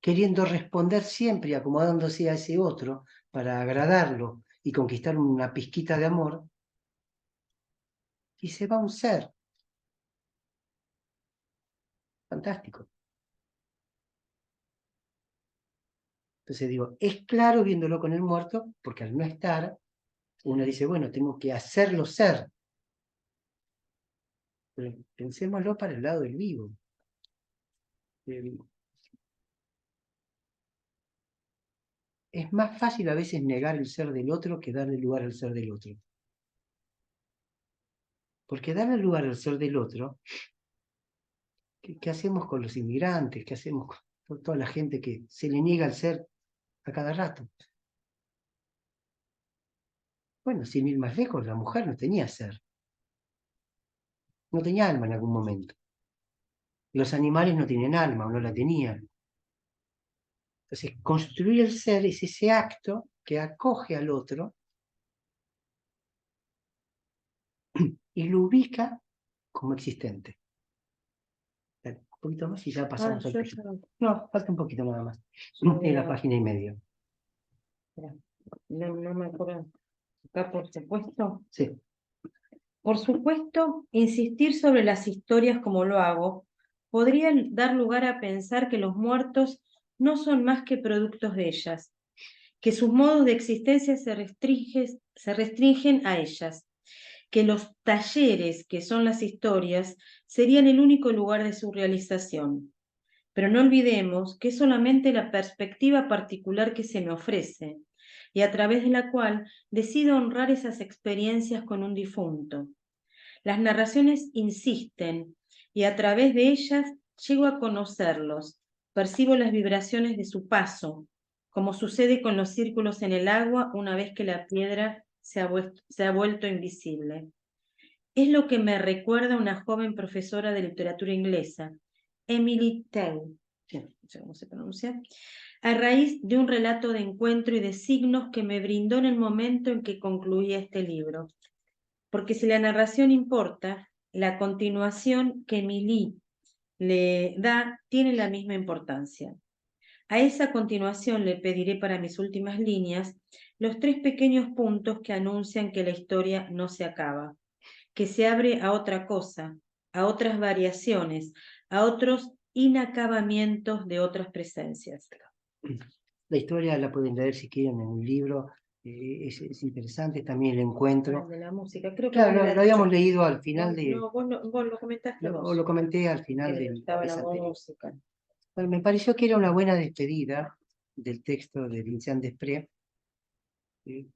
queriendo responder siempre, acomodándose a ese otro para agradarlo y conquistar una pizquita de amor, y se va un ser. Fantástico. Entonces digo, es claro viéndolo con el muerto, porque al no estar, uno dice, bueno, tengo que hacerlo ser. Pero pensémoslo para el lado del vivo. Es más fácil a veces negar el ser del otro que darle lugar al ser del otro. Porque darle lugar al ser del otro, ¿qué hacemos con los inmigrantes? ¿Qué hacemos con toda la gente que se le niega el ser a cada rato? Bueno, sin ir más lejos, la mujer no tenía ser. No tenía alma en algún momento. Los animales no tienen alma o no la tenían. Entonces, construir el ser es ese acto que acoge al otro y lo ubica como existente. Un poquito más y ya pasamos al texto. No, falta un poquito nada más. En la página y medio. No me acuerdo. Acá, por supuesto. Sí. Por supuesto, insistir sobre las historias como lo hago podría dar lugar a pensar que los muertos no son más que productos de ellas, que sus modos de existencia se restringen a ellas, que los talleres que son las historias serían el único lugar de su realización. Pero no olvidemos que es solamente la perspectiva particular que se me ofrece y a través de la cual decido honrar esas experiencias con un difunto. Las narraciones insisten y a través de ellas llego a conocerlos, percibo las vibraciones de su paso, como sucede con los círculos en el agua una vez que la piedra se ha vuelto invisible. Es lo que me recuerda una joven profesora de literatura inglesa, Emily Tew, no sé cómo se pronuncia, a raíz de un relato de encuentro y de signos que me brindó en el momento en que concluí este libro. Porque si la narración importa, la continuación que Emily le da tiene la misma importancia. A esa continuación le pediré para mis últimas líneas los 3 pequeños puntos que anuncian que la historia no se acaba, que se abre a otra cosa, a otras variaciones, a otros inacabamientos de otras presencias. La historia la pueden leer si quieren en un libro, es interesante también el encuentro. De la música, creo que claro, lo habíamos leído al final de... No, vos lo comentaste vos. Lo comenté al final Que del estaba la anterior. música. Bueno, me pareció que era una buena despedida del texto de Vincent Desprez,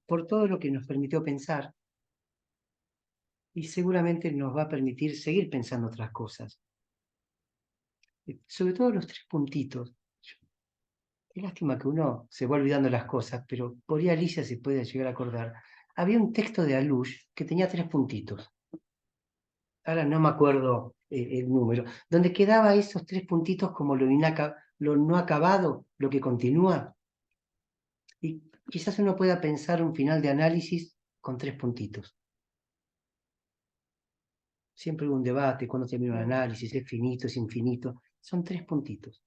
por todo lo que nos permitió pensar, y seguramente nos va a permitir seguir pensando otras cosas. Sobre todo los 3 puntitos. Qué lástima que uno se va olvidando las cosas, pero por ahí Alicia se puede llegar a acordar. Había un texto de Alush que tenía 3 puntitos. Ahora no me acuerdo el número, donde quedaba esos 3 puntitos como lo no acabado, lo que continúa. Y quizás uno pueda pensar un final de análisis con 3 puntitos. Siempre hubo un debate, cuando termina un análisis, es finito, es infinito. Son 3 puntitos.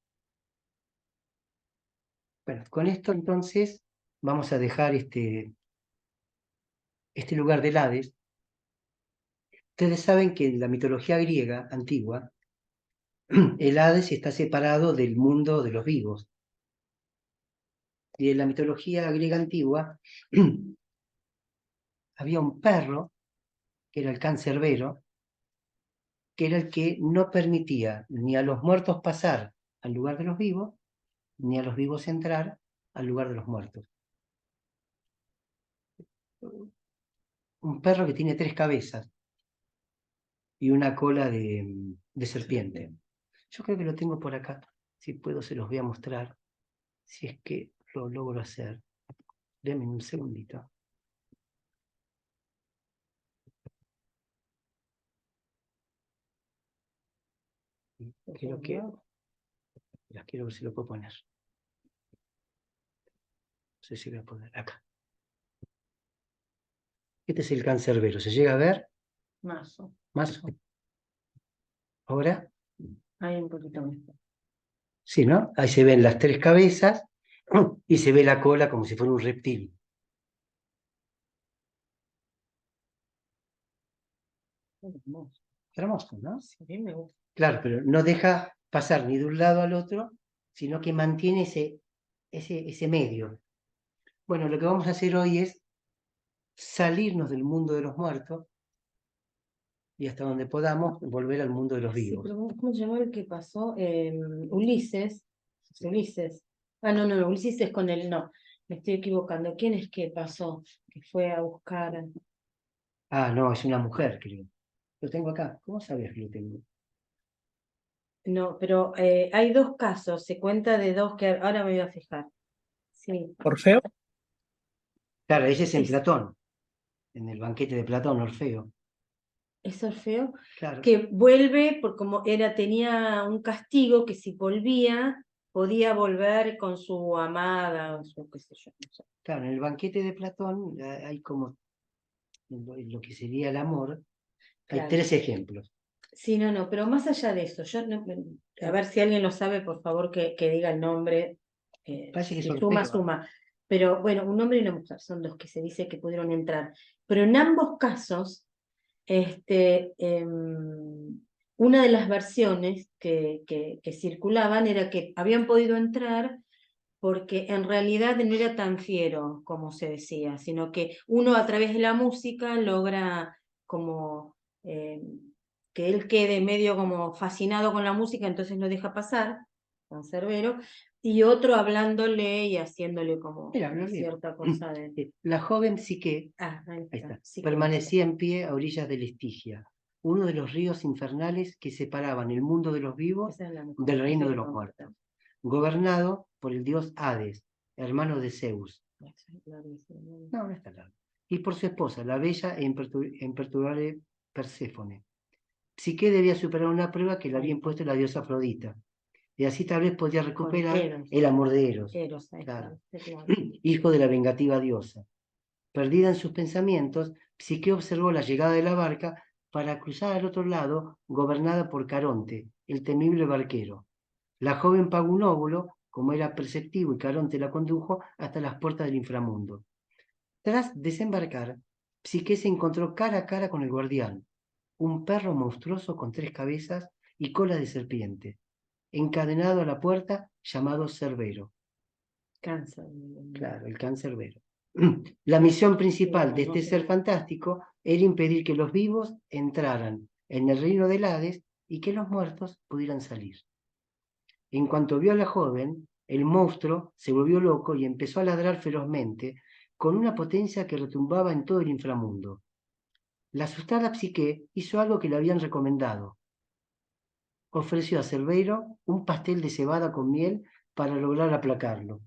Bueno, con esto entonces vamos a dejar este lugar del Hades. Ustedes saben que en la mitología griega antigua, el Hades está separado del mundo de los vivos. Y en la mitología griega antigua había un perro, que era el cancerbero, que era el que no permitía ni a los muertos pasar al lugar de los vivos, ni a los vivos entrar al lugar de los muertos. Un perro que tiene 3 cabezas y una cola de serpiente. Yo creo que lo tengo por acá. Si puedo, se los voy a mostrar. Si es que lo logro hacer. Denme un segundito. Creo que las quiero ver si lo puedo poner. No sé si voy a poner acá. Este es el cancerbero. ¿Se llega a ver? Más. Más. Ahora, Hay un poquito más. sí, ¿no? Ahí se ven las tres cabezas y se ve la cola como si fuera un reptil. Hermoso. Hermoso, ¿no? Sí, me gusta. Claro, pero no deja pasar ni de un lado al otro, sino que mantiene ese medio. Bueno, lo que vamos a hacer hoy es salirnos del mundo de los muertos y hasta donde podamos volver al mundo de los Sí, vivos. pero ¿cómo se llamaba el que pasó? Ulises. Ulises. Ah, no, Ulises es con él, no. Me estoy equivocando. ¿Quién es que pasó? Que fue a buscar. Ah, no, es una mujer, creo. Lo tengo acá. ¿Cómo sabías que lo tengo? No, pero hay dos casos. Se cuenta de dos que ahora me voy a fijar. Sí. Orfeo. Claro, ese es en Es- Platón, en el banquete de Platón, Orfeo. Es Orfeo. Claro. Que vuelve, por como tenía un castigo que si volvía, podía volver con su amada, o su qué sé yo. No sé. Claro, en el banquete de Platón hay como en lo que sería el amor, hay Claro. 3 ejemplos. Sí, no, pero más allá de eso, a ver si alguien lo sabe, por favor, que diga el nombre. Parece que es Si Orfeo. suma. Pero bueno, un hombre y una mujer son los que se dice que pudieron entrar. Pero en ambos casos, una de las versiones que circulaban era que habían podido entrar porque en realidad no era tan fiero como se decía, sino que uno a través de la música logra como que él quede medio como fascinado con la música, entonces no deja pasar, cancerbero, y otro hablándole y haciéndole como Mira, hablo bien. cierta cosa de... La joven Psique, ahí ahí está, sí, permanecía en pie a orillas del Estigia, uno de los ríos infernales que separaban el mundo de los vivos esa es la mejor, del reino esa de es los la muertos, gobernado por el dios Hades, hermano de Zeus. No, no está largo. Y por su esposa, la bella e imperturbable Perséfone. Psique debía superar una prueba que le había impuesto la diosa Afrodita, y así tal vez podía recuperar Eros. el amor de Eros, Eros, claro, claro. hijo de la vengativa diosa. Perdida en sus pensamientos, Psique observó la llegada de la barca para cruzar al otro lado, gobernada por Caronte, el temible barquero. La joven pagó un óvulo, como era perceptivo, y Caronte la condujo hasta las puertas del inframundo. Tras desembarcar, Psique se encontró cara a cara con el guardián, un perro monstruoso con 3 cabezas y cola de serpiente, encadenado a la puerta llamado Cerbero. Cáncer. Claro, el cancerbero. La misión principal de este ser fantástico era impedir que los vivos entraran en el reino del Hades y que los muertos pudieran salir. En cuanto vio a la joven, el monstruo se volvió loco y empezó a ladrar ferozmente, con una potencia que retumbaba en todo el inframundo. La asustada Psique hizo algo que le habían recomendado. Ofreció a Cerbero un pastel de cebada con miel para lograr aplacarlo.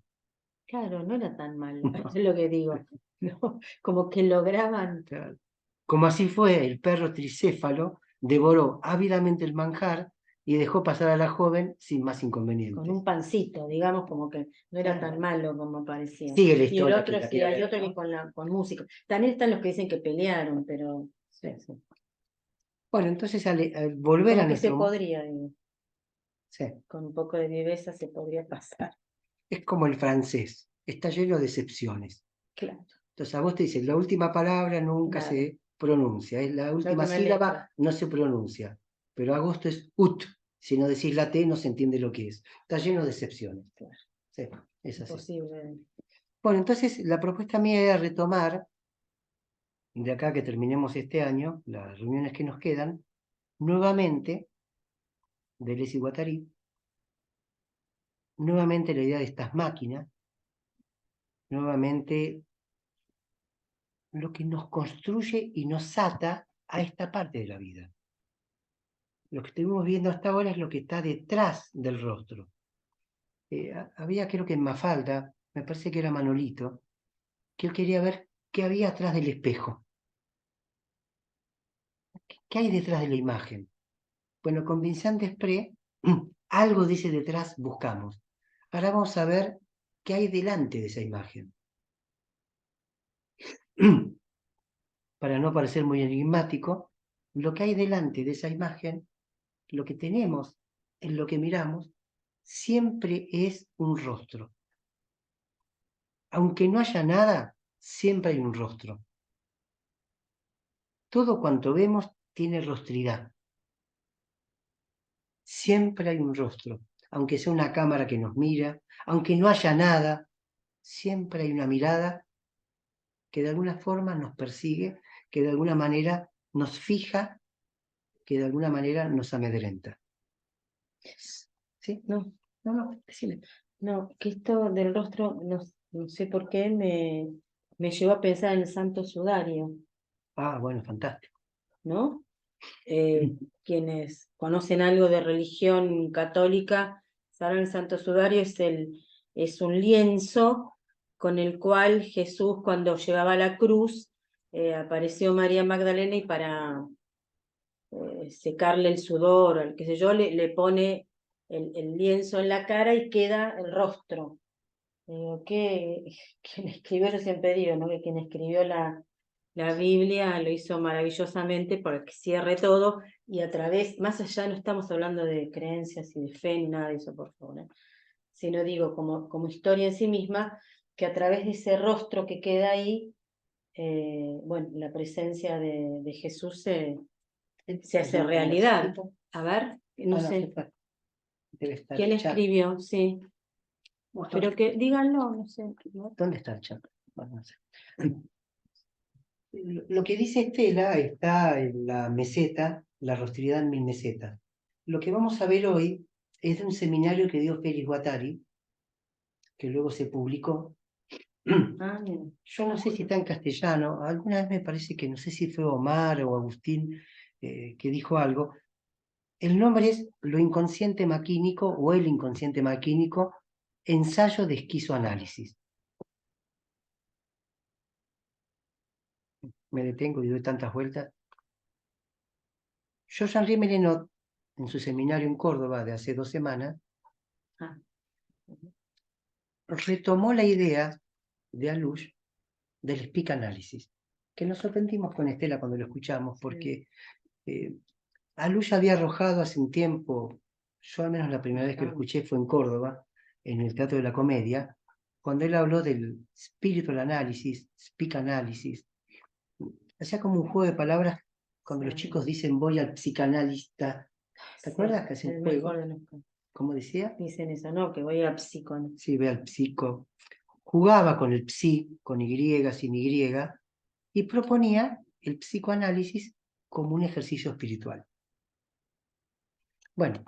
Claro, no era tan malo, eso es lo que digo. No, como que lograban. Claro. Como así fue, el perro tricéfalo devoró ávidamente el manjar y dejó pasar a la joven sin más inconvenientes. Con un pancito, digamos, como que no era tan malo como parecía. Sigue la Y el historia. otro, que sí, hay ver, otro ¿no? que con música. También están los que dicen que pelearon, pero sí. Bueno, entonces al volver Como a que se nuestro... podría, digo, Sí, con un poco de viveza se podría pasar. es como el francés, está lleno de excepciones. Claro. Entonces a vos te dicen, la última palabra nunca Claro. se pronuncia, es la última sílaba letra. no se pronuncia, pero agosto es ut, si no decís la T no se entiende lo que es. Está lleno de excepciones. Claro. Sí, es así. Imposible. Bueno, entonces la propuesta mía era retomar, de acá que terminemos este año, las reuniones que nos quedan, nuevamente, Deleuze y Guattari, nuevamente la idea de estas máquinas, nuevamente lo que nos construye y nos ata a esta parte de la vida. Lo que estuvimos viendo hasta ahora es lo que está detrás del rostro. Había, creo que en Mafalda, me parece que era Manolito, que él quería ver qué había atrás del espejo. ¿Qué hay detrás de la imagen? Bueno, con Vincent Desprez Algo de ese detrás buscamos. Ahora vamos a ver qué hay delante de esa imagen. Para no parecer muy enigmático, lo que hay delante de esa imagen, lo que tenemos en lo que miramos, siempre es un rostro. Aunque no haya nada, siempre hay un rostro. Todo cuanto vemos tiene rostridad. Siempre hay un rostro. Aunque sea una cámara que nos mira, aunque no haya nada, siempre hay una mirada que de alguna forma nos persigue, que de alguna manera nos fija, que de alguna manera nos amedrenta. ¿Sí? No, decime. No, que esto del rostro, no sé por qué, me llevó a pensar en el Santo Sudario, Ah, bueno, fantástico. ¿no? Quienes conocen algo de religión católica sabrán el Santo Sudario es un lienzo con el cual Jesús, cuando llevaba la cruz, apareció María Magdalena y para secarle el sudor, o el qué sé yo, le pone el lienzo en la cara y queda el rostro. Quien escribió, yo siempre digo, ¿no? Que quien escribió la Biblia lo hizo maravillosamente para que cierre todo y a través, más allá, no estamos hablando de creencias y de fe ni nada de eso, por favor, ¿eh? Sino digo, como historia en sí misma, que a través de ese rostro que queda ahí, bueno, la presencia de Jesús se hace realidad. A ver, no sé. Debe estar ¿Quién el chat. escribió? Sí. Pero que díganlo, no sé. ¿no? ¿Dónde está el chat? Bueno, no sé. Lo que dice Estela está en la meseta, la rostridad en 1000 mesetas. Lo que vamos a ver hoy es de un seminario que dio Félix Guattari, que luego se publicó. Yo no sé si está en castellano, alguna vez me parece que no sé si fue Omar o Agustín que dijo algo. El nombre es Lo inconsciente maquínico o El inconsciente maquínico, ensayo de esquizoanálisis. Me detengo y doy tantas vueltas. Jean-Henri Melenot, en su seminario en Córdoba de hace 2 semanas, retomó la idea de Alush del speak análisis, que nos sorprendimos con Estela cuando lo escuchamos, porque Alush había arrojado hace un tiempo, yo al menos la primera vez que lo escuché fue en Córdoba, en el Teatro de la Comedia, cuando él habló del spiritual análisis, speak análisis. Hacía como un juego de palabras cuando los chicos dicen voy al psicanalista. ¿Te acuerdas que hacen un juego? ¿Cómo decía? Dicen eso, ¿no? Que voy a psico. Sí, ve al psico. Jugaba con el psi, con Y, sin Y, y proponía el psicoanálisis como un ejercicio espiritual. Bueno,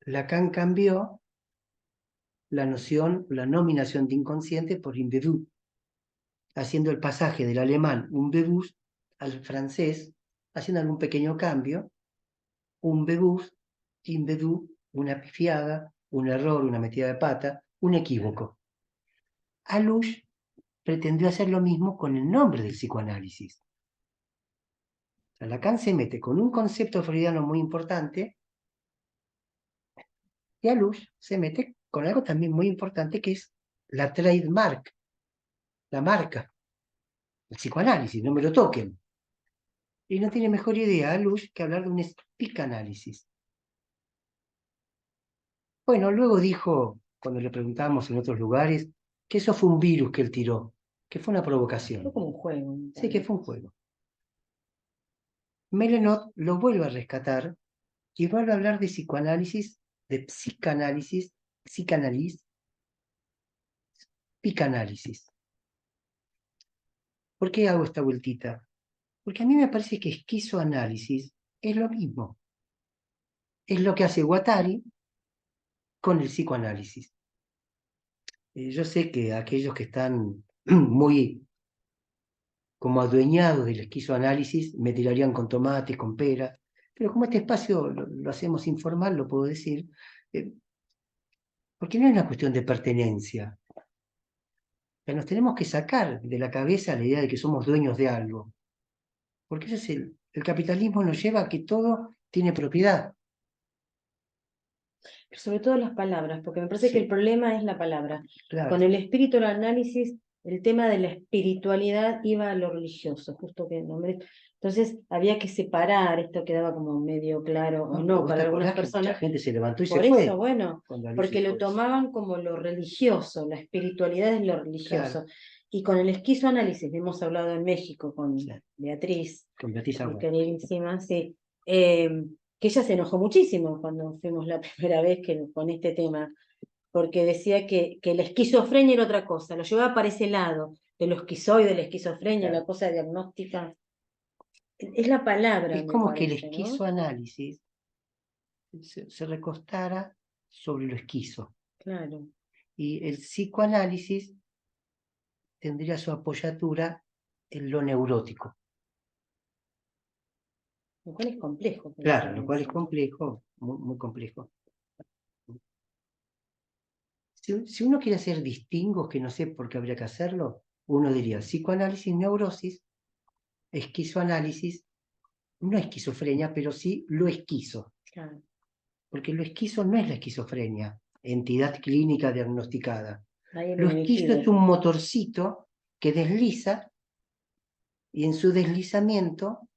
Lacan cambió la noción, la nominación de inconsciente por imbedú, haciendo el pasaje del alemán unbewusst al francés, haciendo algún pequeño cambio, unbewusst, imbedú, una pifiada, un error, una metida de pata, un equívoco. Alush pretendió hacer lo mismo con el nombre del psicoanálisis. O sea, Lacan se mete con un concepto freudiano muy importante y Alush se mete con algo también muy importante que es la trademark, la marca, el psicoanálisis, no me lo toquen. Y no tiene mejor idea Alush que hablar de un speak análisis. Bueno, luego dijo, cuando le preguntamos en otros lugares, que eso fue un virus que él tiró, que fue una provocación. Fue como un juego. Sí, que fue un juego. Melenot lo vuelve a rescatar y vuelve a hablar de psicoanálisis, de psicanálisis, picanálisis. ¿Por qué hago esta vueltita? Porque a mí me parece que esquizoanálisis es lo mismo. Es lo que hace Guattari con el psicoanálisis. Yo sé que aquellos que están muy como adueñados del esquizoanálisis me tirarían con tomates, con peras, pero como este espacio lo hacemos informal, lo puedo decir, porque no es una cuestión de pertenencia. O sea, nos tenemos que sacar de la cabeza la idea de que somos dueños de algo, porque ese es el capitalismo nos lleva a que todo tiene propiedad. Pero sobre todo las palabras, porque me parece que el Sí, problema es la palabra. claro, Con el espíritu del análisis, el tema de la espiritualidad iba a lo religioso, justo que nombré. Entonces había que separar, esto quedaba como medio claro o ¿no? no Vos te para algunas acordás que mucha personas. gente se levantó y se Por eso, fue bueno, cuando Alus porque lo dijo eso. tomaban como lo religioso, la espiritualidad es lo Claro, religioso. Y con el esquizoanálisis, hemos hablado en México con sí, Beatriz, con Beatriz mi Argüen. queridísima, sí, que ella se enojó muchísimo cuando fuimos la primera vez con este tema, porque decía que la esquizofrenia era otra cosa, lo llevaba para ese lado, de lo esquizoide, de la esquizofrenia, Claro. la cosa diagnóstica. Es la palabra, Es me como que el parece, ¿no? esquizoanálisis se recostara sobre lo esquizo. Claro, Y el psicoanálisis tendría su apoyatura en lo neurótico. lo cual es complejo Claro, pensar lo cual es eso, ¿no? complejo, muy, muy complejo. Si uno quiere hacer distingos, que no sé por qué habría que hacerlo, uno diría psicoanálisis, neurosis, esquizoanálisis, no esquizofrenia, pero sí lo esquizo. Claro, Porque lo esquizo no es la esquizofrenia, entidad clínica diagnosticada. ahí lo Lo esquizo es dirigido. un motorcito que desliza y en su deslizamiento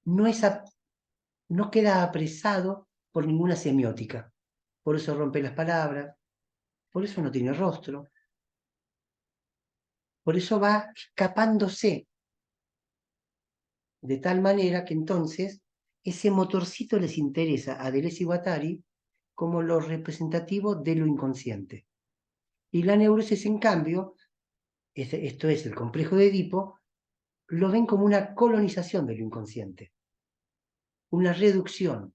no, no queda apresado por ninguna semiótica. Por eso rompe las palabras, por eso no tiene rostro, por eso va escapándose, de tal manera que entonces ese motorcito les interesa a Deleuze y Guattari como lo representativo de lo inconsciente. Y la neurosis, en cambio, esto es el complejo de Edipo, lo ven como una colonización de lo inconsciente, una reducción,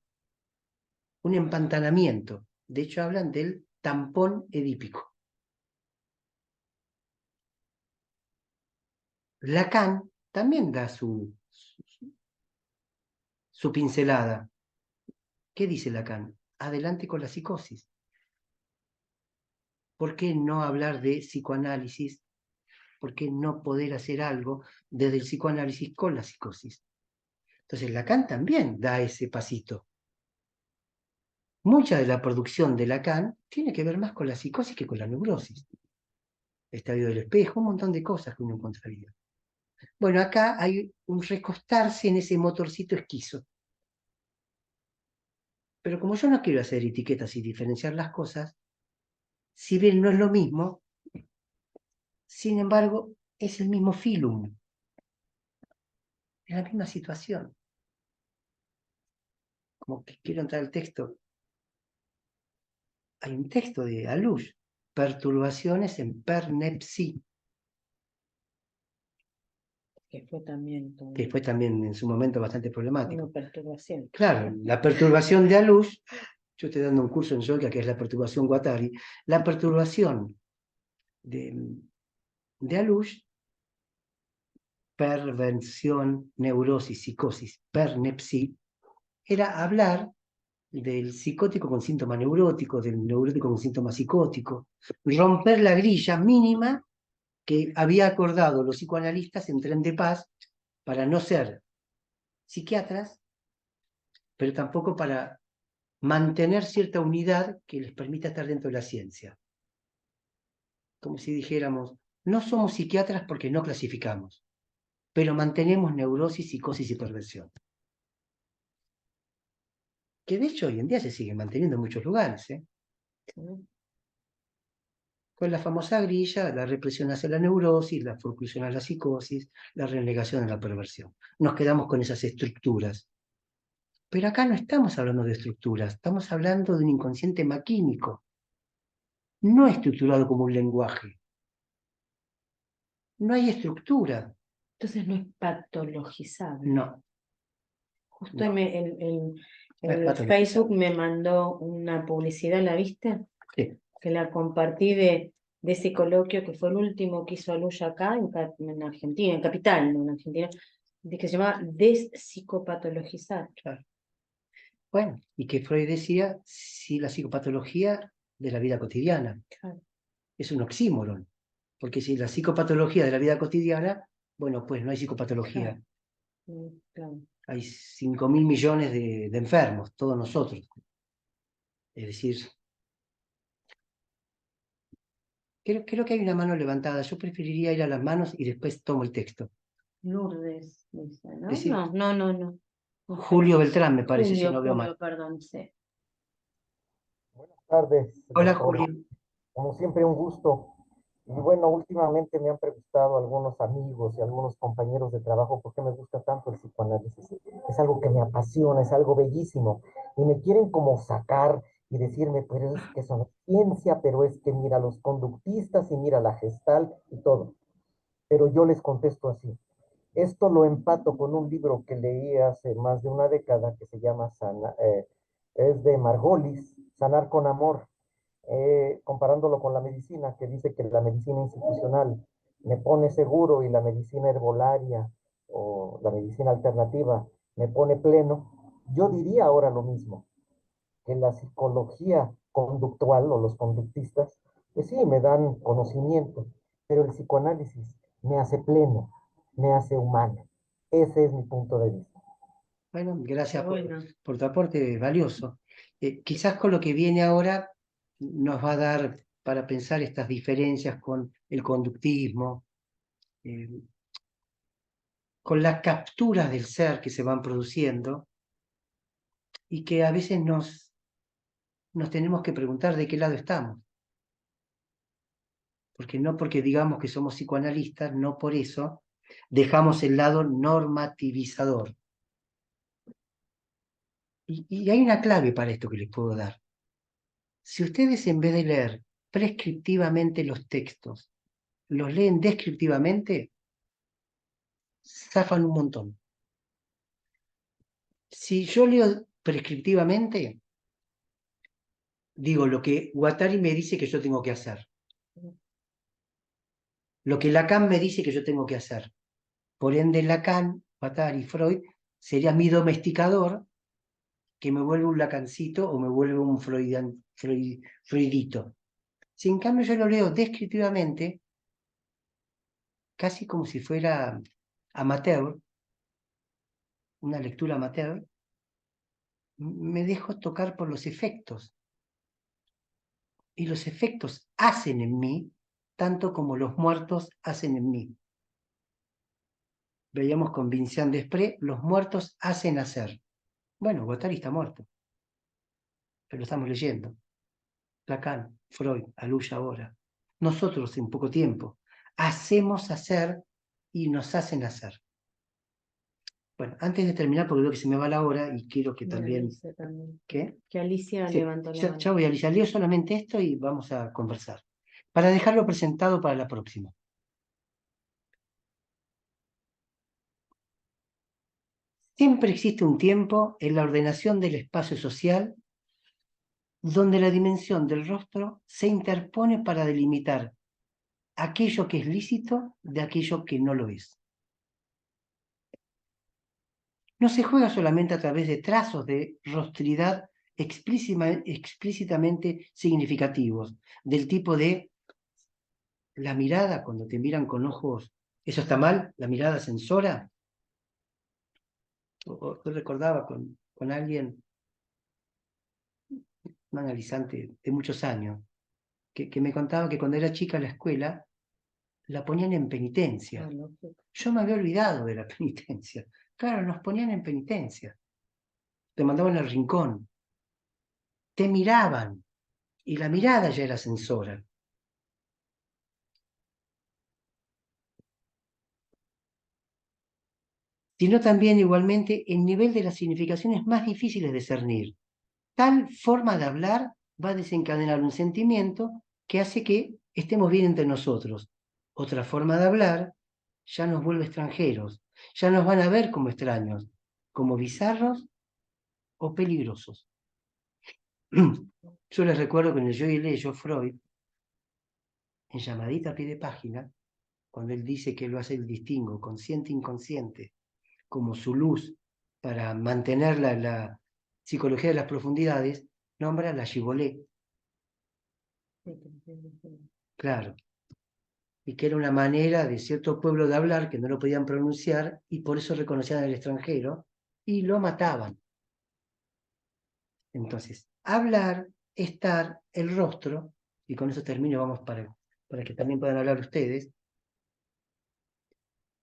un empantanamiento. De hecho, hablan del tampón edípico. Lacan también da su pincelada. ¿Qué dice Lacan? Adelante con la psicosis. ¿Por qué no hablar de psicoanálisis? ¿Por qué no poder hacer algo desde el psicoanálisis con la psicosis? Entonces Lacan también da ese pasito. Mucha de la producción de Lacan tiene que ver más con la psicosis que con la neurosis. Estadio del espejo, un montón de cosas que uno encontraría. Bueno, acá hay un recostarse en ese motorcito esquizo. Pero como yo no quiero hacer etiquetas y diferenciar las cosas, si bien no es lo mismo, sin embargo, es el mismo filum, es la misma situación. Como que quiero entrar al texto. Hay un texto de Alush, perturbaciones en pernepsi, Que fue también que fue también en su momento bastante una problemático. perturbación. Claro, la perturbación de Alush, yo estoy dando un curso en yoga que es la perturbación Guattari, la perturbación de Alush, perversión, neurosis, psicosis, pernepsi, era hablar del psicótico con síntoma neurótico, del neurótico con síntoma psicótico, romper la grilla mínima que había acordado los psicoanalistas en Tren de Paz para no ser psiquiatras, pero tampoco para mantener cierta unidad que les permita estar dentro de la ciencia. Como si dijéramos, no somos psiquiatras porque no clasificamos, pero mantenemos neurosis, psicosis y perversión. Que de hecho hoy en día se sigue manteniendo en muchos lugares, ¿eh? ¿Sí? Con la famosa grilla, la represión hacia la neurosis, la forclusión a la psicosis, la renegación a la perversión. Nos quedamos con esas estructuras. Pero acá no estamos hablando de estructuras, estamos hablando de un inconsciente maquímico, no estructurado como un lenguaje. No hay estructura. Entonces no es patologizable. No, Justo no, no es el Facebook patologizable. me mandó una publicidad, ¿la viste? Sí, Que la compartí de ese coloquio que fue el último que hizo Aluya acá en Argentina, en Capital, no en Argentina, que se llama Despsicopatologizar. claro. Bueno, y que Freud decía, si la psicopatología de la vida cotidiana Claro, es un oxímoron, porque si la psicopatología de la vida cotidiana, bueno, pues no hay psicopatología. claro, claro. Hay 5.000 millones de enfermos, todos nosotros. Es decir, creo que hay una mano levantada. Yo preferiría ir a las manos y después tomo el texto. Lourdes, dice, ¿no? Es decir, No. Julio Beltrán, me parece, si no veo Julio, mal. perdón, sí. Buenas tardes, Hola, doctora. Julio. Como siempre, un gusto. Y bueno, últimamente me han preguntado algunos amigos y algunos compañeros de trabajo por qué me gusta tanto el psicoanálisis. Es algo que me apasiona, es algo bellísimo. Y me quieren como sacar y decirme, pero es que eso no es ciencia, pero es que mira los conductistas y mira la gestal y todo. Pero yo les contesto así. Esto lo empato con un libro que leí hace más de una década que se llama es de Margolis, Sanar con Amor, comparándolo con la medicina, que dice que la medicina institucional me pone seguro y la medicina herbolaria o la medicina alternativa me pone pleno. Yo diría ahora lo mismo, que la psicología conductual o los conductistas, pues sí, me dan conocimiento, pero el psicoanálisis me hace pleno, me hace humano. Ese es mi punto de vista. Bueno, gracias Bueno, por tu aporte valioso. Quizás con lo que viene ahora nos va a dar para pensar estas diferencias con el conductismo, eh, con las capturas del ser que se van produciendo y que a veces nos tenemos que preguntar de qué lado estamos. Porque no porque digamos que somos psicoanalistas, no por eso dejamos el lado normativizador. Y hay una clave para esto que les puedo dar. Si ustedes en vez de leer prescriptivamente los textos, los leen descriptivamente, zafan un montón. Si yo leo prescriptivamente, digo lo que Guattari me dice que yo tengo que hacer, lo que Lacan me dice que yo tengo que hacer. Por ende, Lacan, Guattari, Freud, sería mi domesticador que me vuelve un Lacancito o me vuelve un Freudito. Si en cambio yo lo leo descriptivamente, casi como si fuera amateur, una lectura amateur, me dejo tocar por los efectos. Y los efectos hacen en mí tanto como los muertos hacen en mí. Veíamos con Vincent Desprez, los muertos hacen hacer. Bueno, Guattari está muerto, pero lo estamos leyendo. Lacan, Freud, Aluya ahora. Nosotros en poco tiempo hacemos hacer y nos hacen hacer. Bueno, antes de terminar, porque veo que se me va la hora y quiero que también... Alicia también. ¿Qué? Que Alicia Sí, levantó la ya, mano. ya voy, Alicia. Leo solamente esto y vamos a conversar. Para dejarlo presentado para la próxima. Siempre existe un tiempo en la ordenación del espacio social donde la dimensión del rostro se interpone para delimitar aquello que es lícito de aquello que no lo es. No se juega solamente a través de trazos de rostridad explícitamente significativos, del tipo de la mirada, cuando te miran con ojos, ¿eso está mal? ¿La mirada censora? Yo recordaba con alguien, un analizante de muchos años, que me contaba que cuando era chica en la escuela la ponían en penitencia. Yo me había olvidado de la penitencia. Claro, nos ponían en penitencia. Te mandaban al rincón. Te miraban. Y la mirada ya era censora. Sino también igualmente el nivel de las significaciones más difíciles de discernir. Tal forma de hablar va a desencadenar un sentimiento que hace que estemos bien entre nosotros. Otra forma de hablar ya nos vuelve extranjeros, ya nos van a ver como extraños, como bizarros o peligrosos. Yo les recuerdo que en el Yo y el Ello, Freud, en llamadita a pie de página, cuando él dice que lo hace el distingo consciente-inconsciente como su luz para mantener la psicología de las profundidades, nombra la Gibolet, claro, y que era una manera de cierto pueblo de hablar que no lo podían pronunciar y por eso reconocían al extranjero y lo mataban. Entonces, hablar estar el rostro, y con eso termino, vamos para que también puedan hablar ustedes,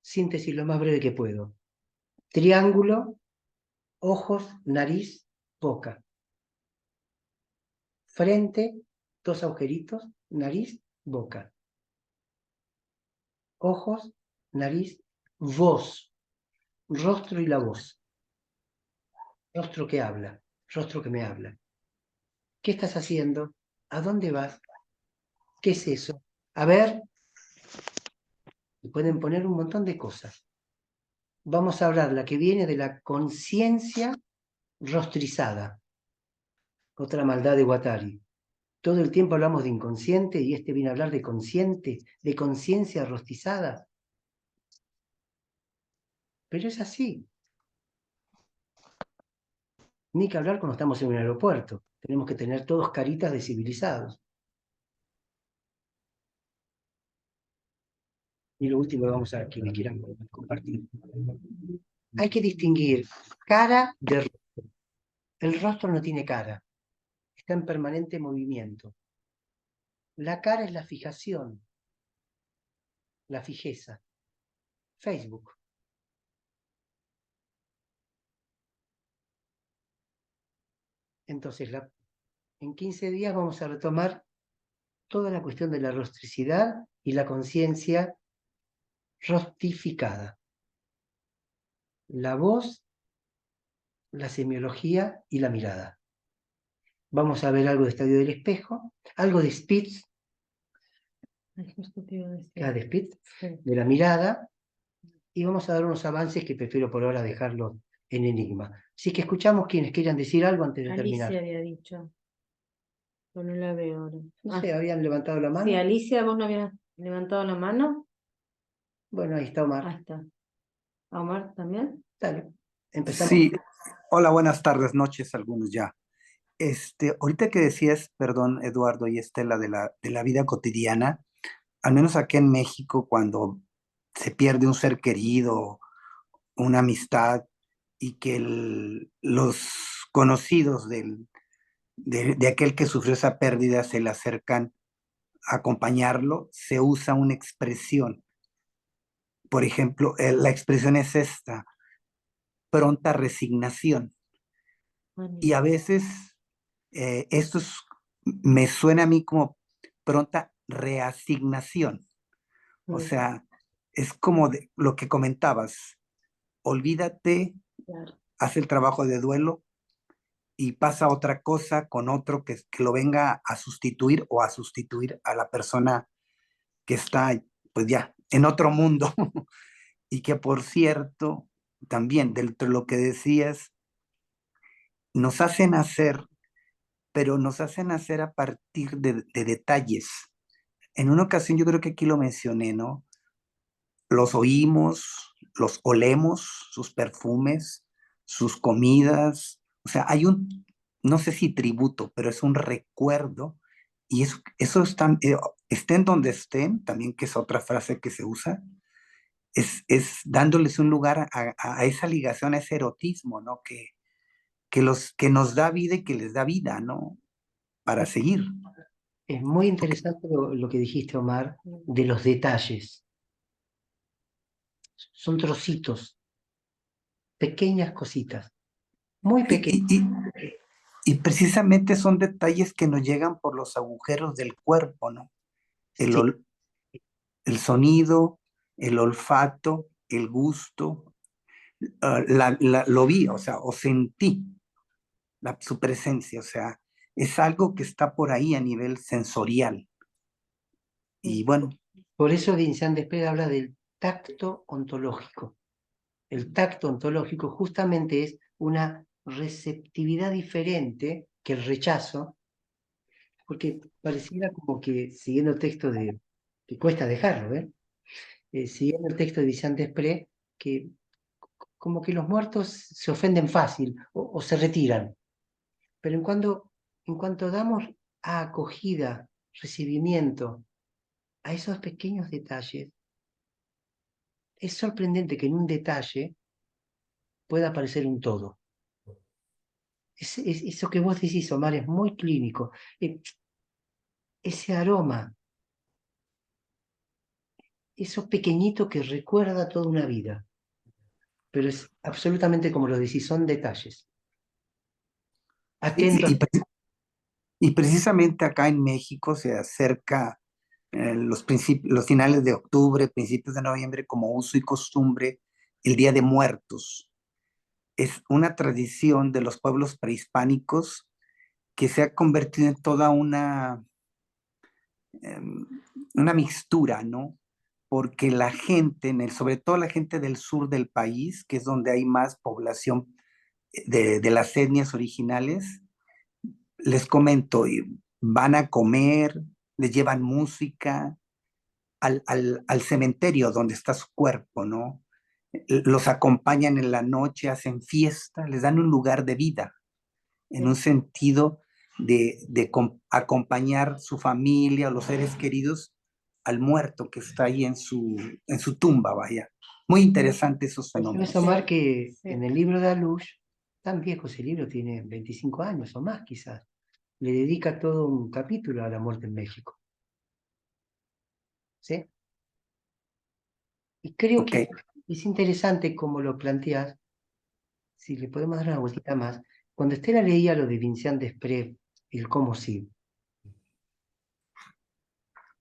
síntesis lo más breve que puedo. Triángulo, ojos, nariz, boca. Frente, dos agujeritos, nariz, boca. Ojos, nariz, voz, rostro y la voz. Rostro que habla, rostro que me habla. ¿Qué estás haciendo? ¿A dónde vas? ¿Qué es eso? A ver, y pueden poner un montón de cosas. Vamos a hablar la que viene de la conciencia rostrizada. Otra maldad de Guattari. Todo el tiempo hablamos de inconsciente y este viene a hablar de consciente, de conciencia rostrizada. Pero es así. Ni que hablar cuando estamos en un aeropuerto. Tenemos que tener todos caritas de civilizados. Y lo último que vamos a quienes quieran compartir. Hay que distinguir cara de rostro. El rostro no tiene cara. Está en permanente movimiento. La cara es la fijación, la fijeza. Facebook. Entonces, en 15 días vamos a retomar toda la cuestión de la rostricidad y la conciencia rostificada. La voz, la semiología y la mirada. Vamos a ver algo de Estadio del Espejo, algo de Spitz, de Spitz, de la mirada, y vamos a dar unos avances que prefiero por ahora dejarlos en enigma. Así que escuchamos quienes quieran decir algo antes de terminar. Alicia había dicho. Yo no la veo ahora. No sé, ¿habían levantado la mano? Sí, Alicia, ¿vos no habías levantado la mano? Bueno, ahí está Omar. Ahí está. ¿A Omar también? Dale, empezamos. Sí, hola, buenas tardes, noches, algunos ya. Ahorita que decías, perdón, Eduardo y Estela, de la vida cotidiana, al menos aquí en México, cuando se pierde un ser querido, una amistad, y que los conocidos de aquel que sufrió esa pérdida se le acercan a acompañarlo, se usa una expresión. Por ejemplo, la expresión es esta: pronta resignación. Y a veces esto me suena a mí como pronta reasignación. O sea, es como lo que comentabas: olvídate, Claro. haz el trabajo de duelo y pasa otra cosa con otro que lo venga a sustituir o a sustituir a la persona que está, pues ya, en otro mundo. Y que, por cierto, también dentro de lo que decías, nos hacen hacer, pero nos hacen hacer a partir de detalles. En una ocasión, yo creo que aquí lo mencioné, ¿no? Los oímos, los olemos, sus perfumes, sus comidas. O sea, hay no sé si tributo, pero es un recuerdo. Y eso estén donde estén, también, que es otra frase que se usa, es dándoles un lugar a esa ligación, a ese erotismo, ¿no? Que nos da vida y que les da vida, ¿no? Para seguir. Es muy interesante lo que dijiste, Omar, de los detalles. Son trocitos, pequeñas cositas, muy Y, pequeñas. y precisamente son detalles que nos llegan por los agujeros del cuerpo, ¿no? El, Sí, el sonido, el olfato, el gusto, lo vi, o sea, o sentí su presencia, o sea, es algo que está por ahí a nivel sensorial. Y bueno, por eso Vincent Desprez habla del tacto ontológico. El tacto ontológico justamente es una receptividad diferente que el rechazo, porque pareciera como que, siguiendo el texto que cuesta dejarlo, siguiendo el texto de Vincent Desprez, que como que los muertos se ofenden fácil o se retiran. Pero en cuanto damos a acogida, recibimiento a esos pequeños detalles, es sorprendente que en un detalle pueda aparecer un todo. Eso que vos decís, Omar, es muy clínico. Ese aroma, eso pequeñito que recuerda toda una vida. Pero es absolutamente como lo decís, son detalles. Atento. Y, y pre- y precisamente acá en México se acerca los finales de octubre, principios de noviembre, como uso y costumbre, el Día de Muertos. Es una tradición de los pueblos prehispánicos que se ha convertido en toda em, una mixtura, ¿no? Porque la gente, sobre todo la gente del sur del país, que es donde hay más población de las etnias originales, les comento, van a comer, les llevan música al cementerio donde está su cuerpo, ¿no? Los acompañan en la noche, hacen fiesta, les dan un lugar de vida, en un sentido de acompañar su familia o los seres queridos al muerto que está ahí en su tumba, vaya. Muy interesante esos ¿Sabes, fenómenos. Omar, que Sí. en el libro de Alush, tan viejo ese libro, tiene 25 años o más quizás, le dedica todo un capítulo a la muerte en México? ¿Sí? Y creo Ok, que es interesante como lo planteas, si le podemos dar una vueltita más. Cuando Estela leía lo de Vincent Desprez, el cómo sí,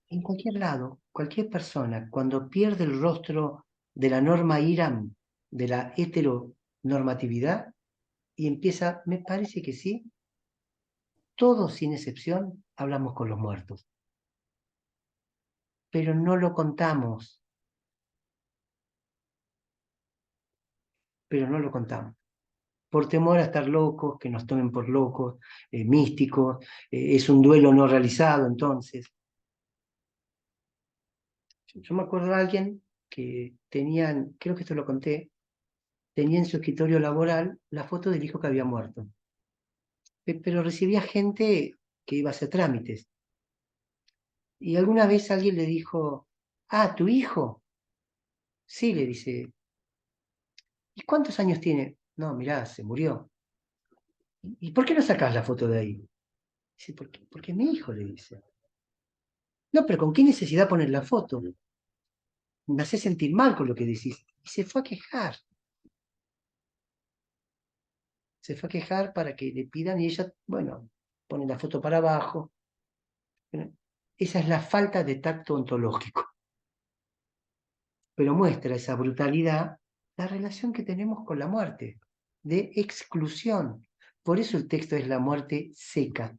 en cualquier lado, cualquier persona, cuando pierde el rostro de la norma IRAM, de la heteronormatividad, y empieza, me parece que sí, todos sin excepción hablamos con los muertos, pero no lo contamos, pero no lo contamos. Por temor a estar locos, que nos tomen por locos, místicos, es un duelo no realizado, entonces. Yo me acuerdo de alguien que tenían, creo que esto lo conté, tenía en su escritorio laboral la foto del hijo que había muerto. Pero recibía gente que iba a hacer trámites. Y alguna vez alguien le dijo, ah, ¿tu hijo? Sí, le dice, ¿y cuántos años tiene? No, mirá, se murió. ¿Y por qué no sacás la foto de ahí? Dice, porque es mi hijo, le dice. No, pero ¿con qué necesidad poner la foto? Me hace sentir mal con lo que decís. Y se fue a quejar. Se fue a quejar para que le pidan y ella, bueno, pone la foto para abajo. Esa es la falta de tacto ontológico. Pero muestra esa brutalidad la relación que tenemos con la muerte, de exclusión. Por eso el texto es la muerte seca,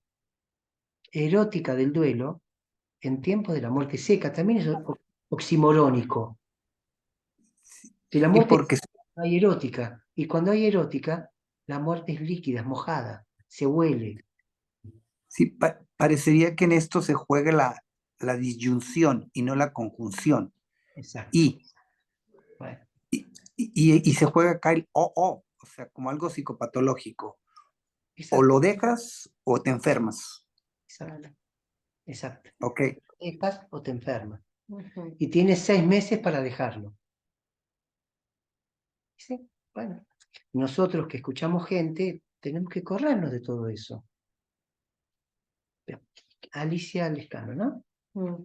erótica del duelo, en tiempos de la muerte seca. También es oximorónico. Si la y muerte porque no hay erótica, y cuando hay erótica, la muerte es líquida, es mojada, se huele. sí, parecería que en esto se juega la disyunción y no la conjunción. Exacto. Y, Bueno, y se juega acá el o sea, como algo psicopatológico. O exacto, lo dejas o te enfermas. exacto, exacto. Ok, Dejas o te enfermas. Ujú. Y tienes 6 meses para dejarlo. Sí, bueno, nosotros que escuchamos gente, tenemos que corrernos de todo eso. Alicia Lescano, ¿no? Mm.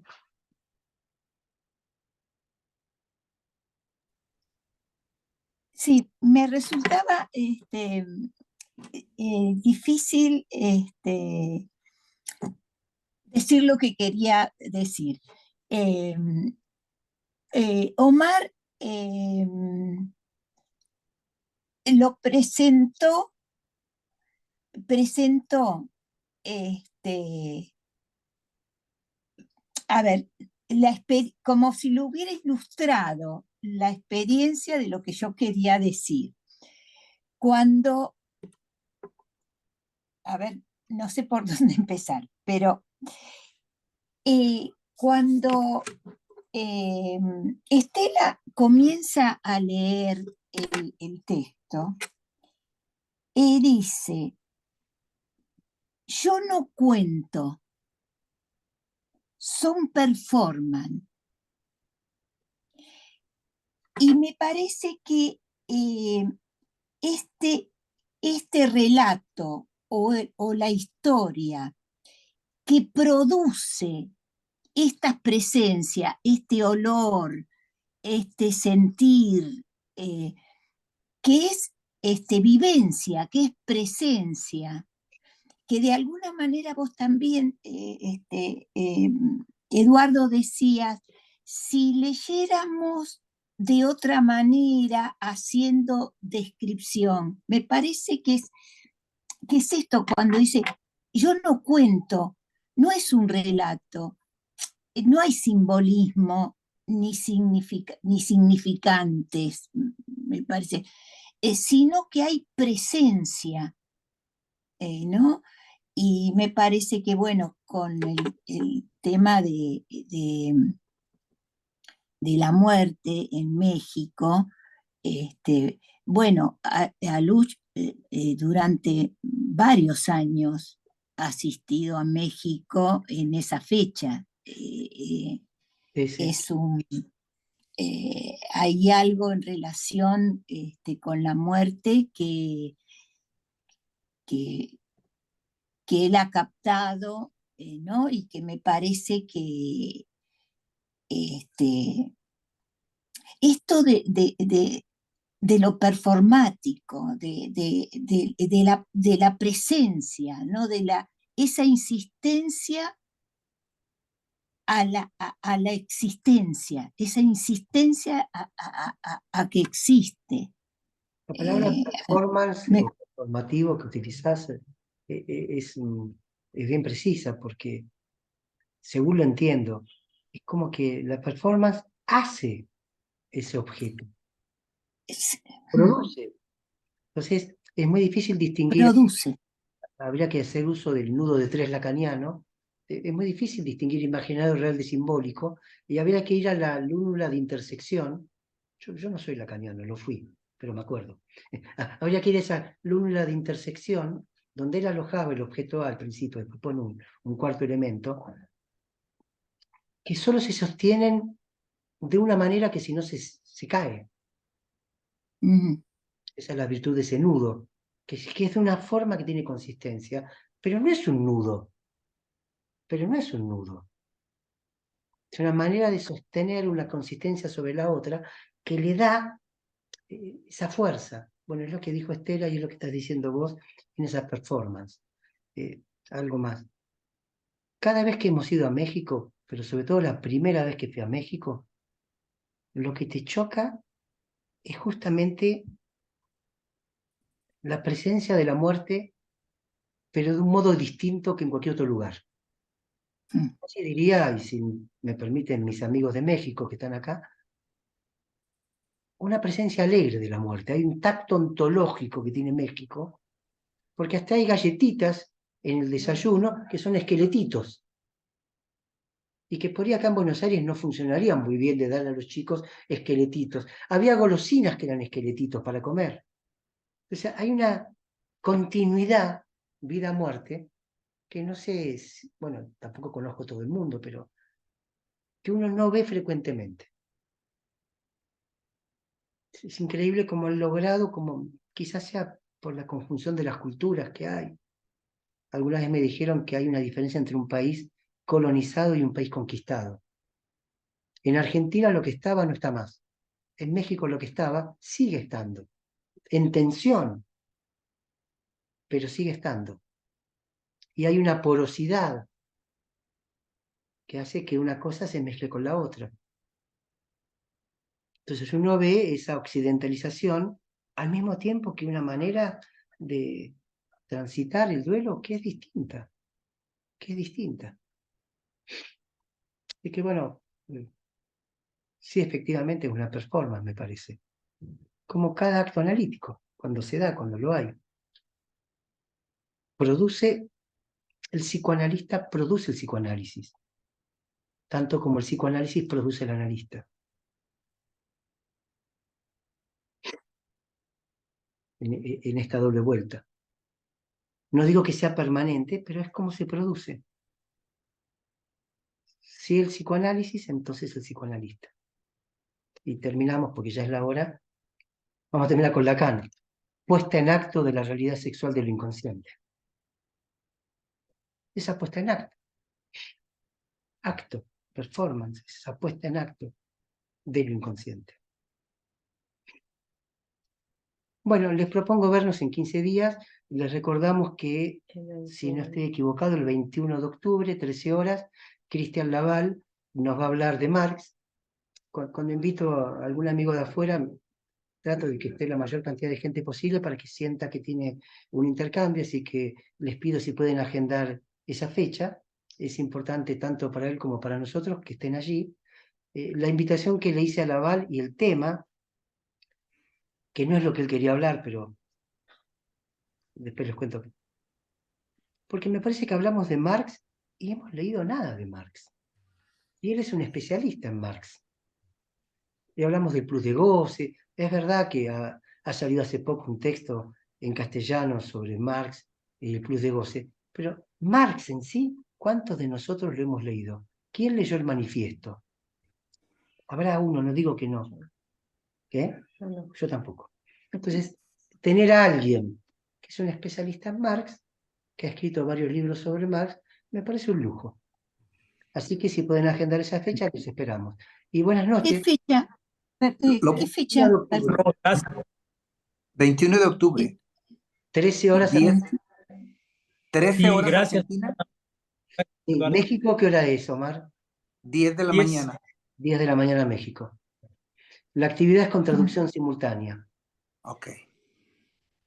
Sí, me resultaba difícil decir lo que quería decir. Eh, Omar lo presentó, a ver, como si lo hubiera ilustrado la experiencia de lo que yo quería decir. Cuando, a ver, no sé por dónde empezar, pero cuando Estela comienza a leer el texto, dice, yo no cuento, son performance. Y me parece que este este relato o la historia que produce esta presencia, este olor, este sentir, que es vivencia, que es presencia, que de alguna manera vos también, Eduardo, decías, si leyéramos de otra manera, haciendo descripción, me parece que es esto cuando dice, yo no cuento, no es un relato, no hay simbolismo ni significantes, me parece, sino que hay presencia, ¿no? Y me parece que, bueno, con el tema de la muerte en México, bueno, Aluch durante varios años ha asistido a México en esa fecha. Ese. Es hay algo en relación con la muerte que, que él ha captado, ¿no? Y que me parece que esto de lo performático, de la presencia, ¿no? Esa insistencia a la existencia, esa insistencia a que existe. La palabra performance Me- o performativo que utilizás es bien precisa porque, según lo entiendo, es como que la performance hace ese objeto, es- produce. Entonces, es muy difícil distinguir, produce. habría que hacer uso del nudo de tres lacaniano, es muy difícil distinguir imaginario real de simbólico, y habría que ir a la lúnula de intersección. Yo no soy lacaniano, lo fui, pero me acuerdo. Habría que ir a esa lúnula de intersección, donde él alojaba el objeto A al principio, después pone un cuarto elemento, que solo se sostienen de una manera que si no se cae. Mm, Esa es la virtud de ese nudo, que es de una forma que tiene consistencia, pero no es un nudo, pero no es un nudo. Es una manera de sostener una consistencia sobre la otra que le da esa fuerza. Bueno, es lo que dijo Estela y es lo que estás diciendo vos en esa performance. Algo más. Cada vez que hemos ido a México, pero sobre todo la primera vez que fui a México, lo que te choca es justamente la presencia de la muerte, pero de un modo distinto que en cualquier otro lugar. mm. Así diría, y si me permiten mis amigos de México que están acá, una presencia alegre de la muerte. Hay un tacto ontológico que tiene México, porque hasta hay galletitas en el desayuno que son esqueletitos, y que por ahí acá en Buenos Aires no funcionarían muy bien de dar a los chicos esqueletitos. Había golosinas que eran esqueletitos para comer. O sea, hay una continuidad vida-muerte que no sé, bueno, tampoco conozco todo el mundo, pero que uno no ve frecuentemente. Es increíble cómo han logrado, como quizás sea por la conjunción de las culturas que hay. Alguna vez me dijeron que hay una diferencia entre un país colonizado y un país conquistado. En Argentina lo que estaba no está más. En México lo que estaba sigue estando. En tensión, pero sigue estando. Y hay una porosidad que hace que una cosa se mezcle con la otra. Entonces uno ve esa occidentalización al mismo tiempo que una manera de transitar el duelo que es distinta, que es distinta. Y que bueno, sí, efectivamente es una performance, me parece. Como cada acto analítico, cuando se da, cuando lo hay. El psicoanalista produce el psicoanálisis, tanto como el psicoanálisis produce el analista. En esta doble vuelta. No digo que sea permanente, pero es como se produce. Si el psicoanálisis, entonces el psicoanalista. Y terminamos, porque ya es la hora, vamos a terminar con Lacan. puesta en acto de la realidad sexual de lo inconsciente. Esa puesta en acto. Acto, performance, esa puesta en acto de lo inconsciente. Bueno, les propongo vernos en 15 días. Les recordamos que, si no estoy equivocado, el 21 de octubre, 13 horas, Cristian Laval nos va a hablar de Marx. Cuando invito a algún amigo de afuera, trato de que esté la mayor cantidad de gente posible para que sienta que tiene un intercambio, así que les pido si pueden agendar esa fecha. Es importante tanto para él como para nosotros que estén allí. La invitación que le hice a Laval y el tema, que no es lo que él quería hablar, pero después les cuento. Porque me parece que hablamos de Marx y hemos leído nada de Marx. Y él es un especialista en Marx. Y hablamos del plus de goce. Es verdad que ha salido hace poco un texto en castellano sobre Marx y el plus de goce, pero Marx en sí, ¿cuántos de nosotros lo hemos leído? ¿Quién leyó el manifiesto? Habrá uno, no digo que no. ¿Qué? Yo tampoco. Entonces, tener a alguien que es un especialista en Marx, que ha escrito varios libros sobre Marx, me parece un lujo. Así que si pueden agendar esa fecha, los esperamos. Y buenas ¿Qué noches. fecha? ¿Qué fecha? 21 de octubre. 13 horas. 13 horas gracias. Argentina, Sí, ¿México qué hora es, Omar? 10 de la 10. mañana. 10 de la mañana México. La actividad es con traducción simultánea. Ok.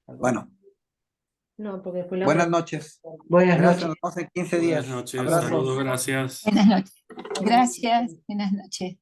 Bueno, No, porque después la buenas noches. Buenas Gracias, noches. nos vemos en 15 días. Buenas noches, Abrazo. saludos, gracias. Buenas noches. Gracias, buenas noches.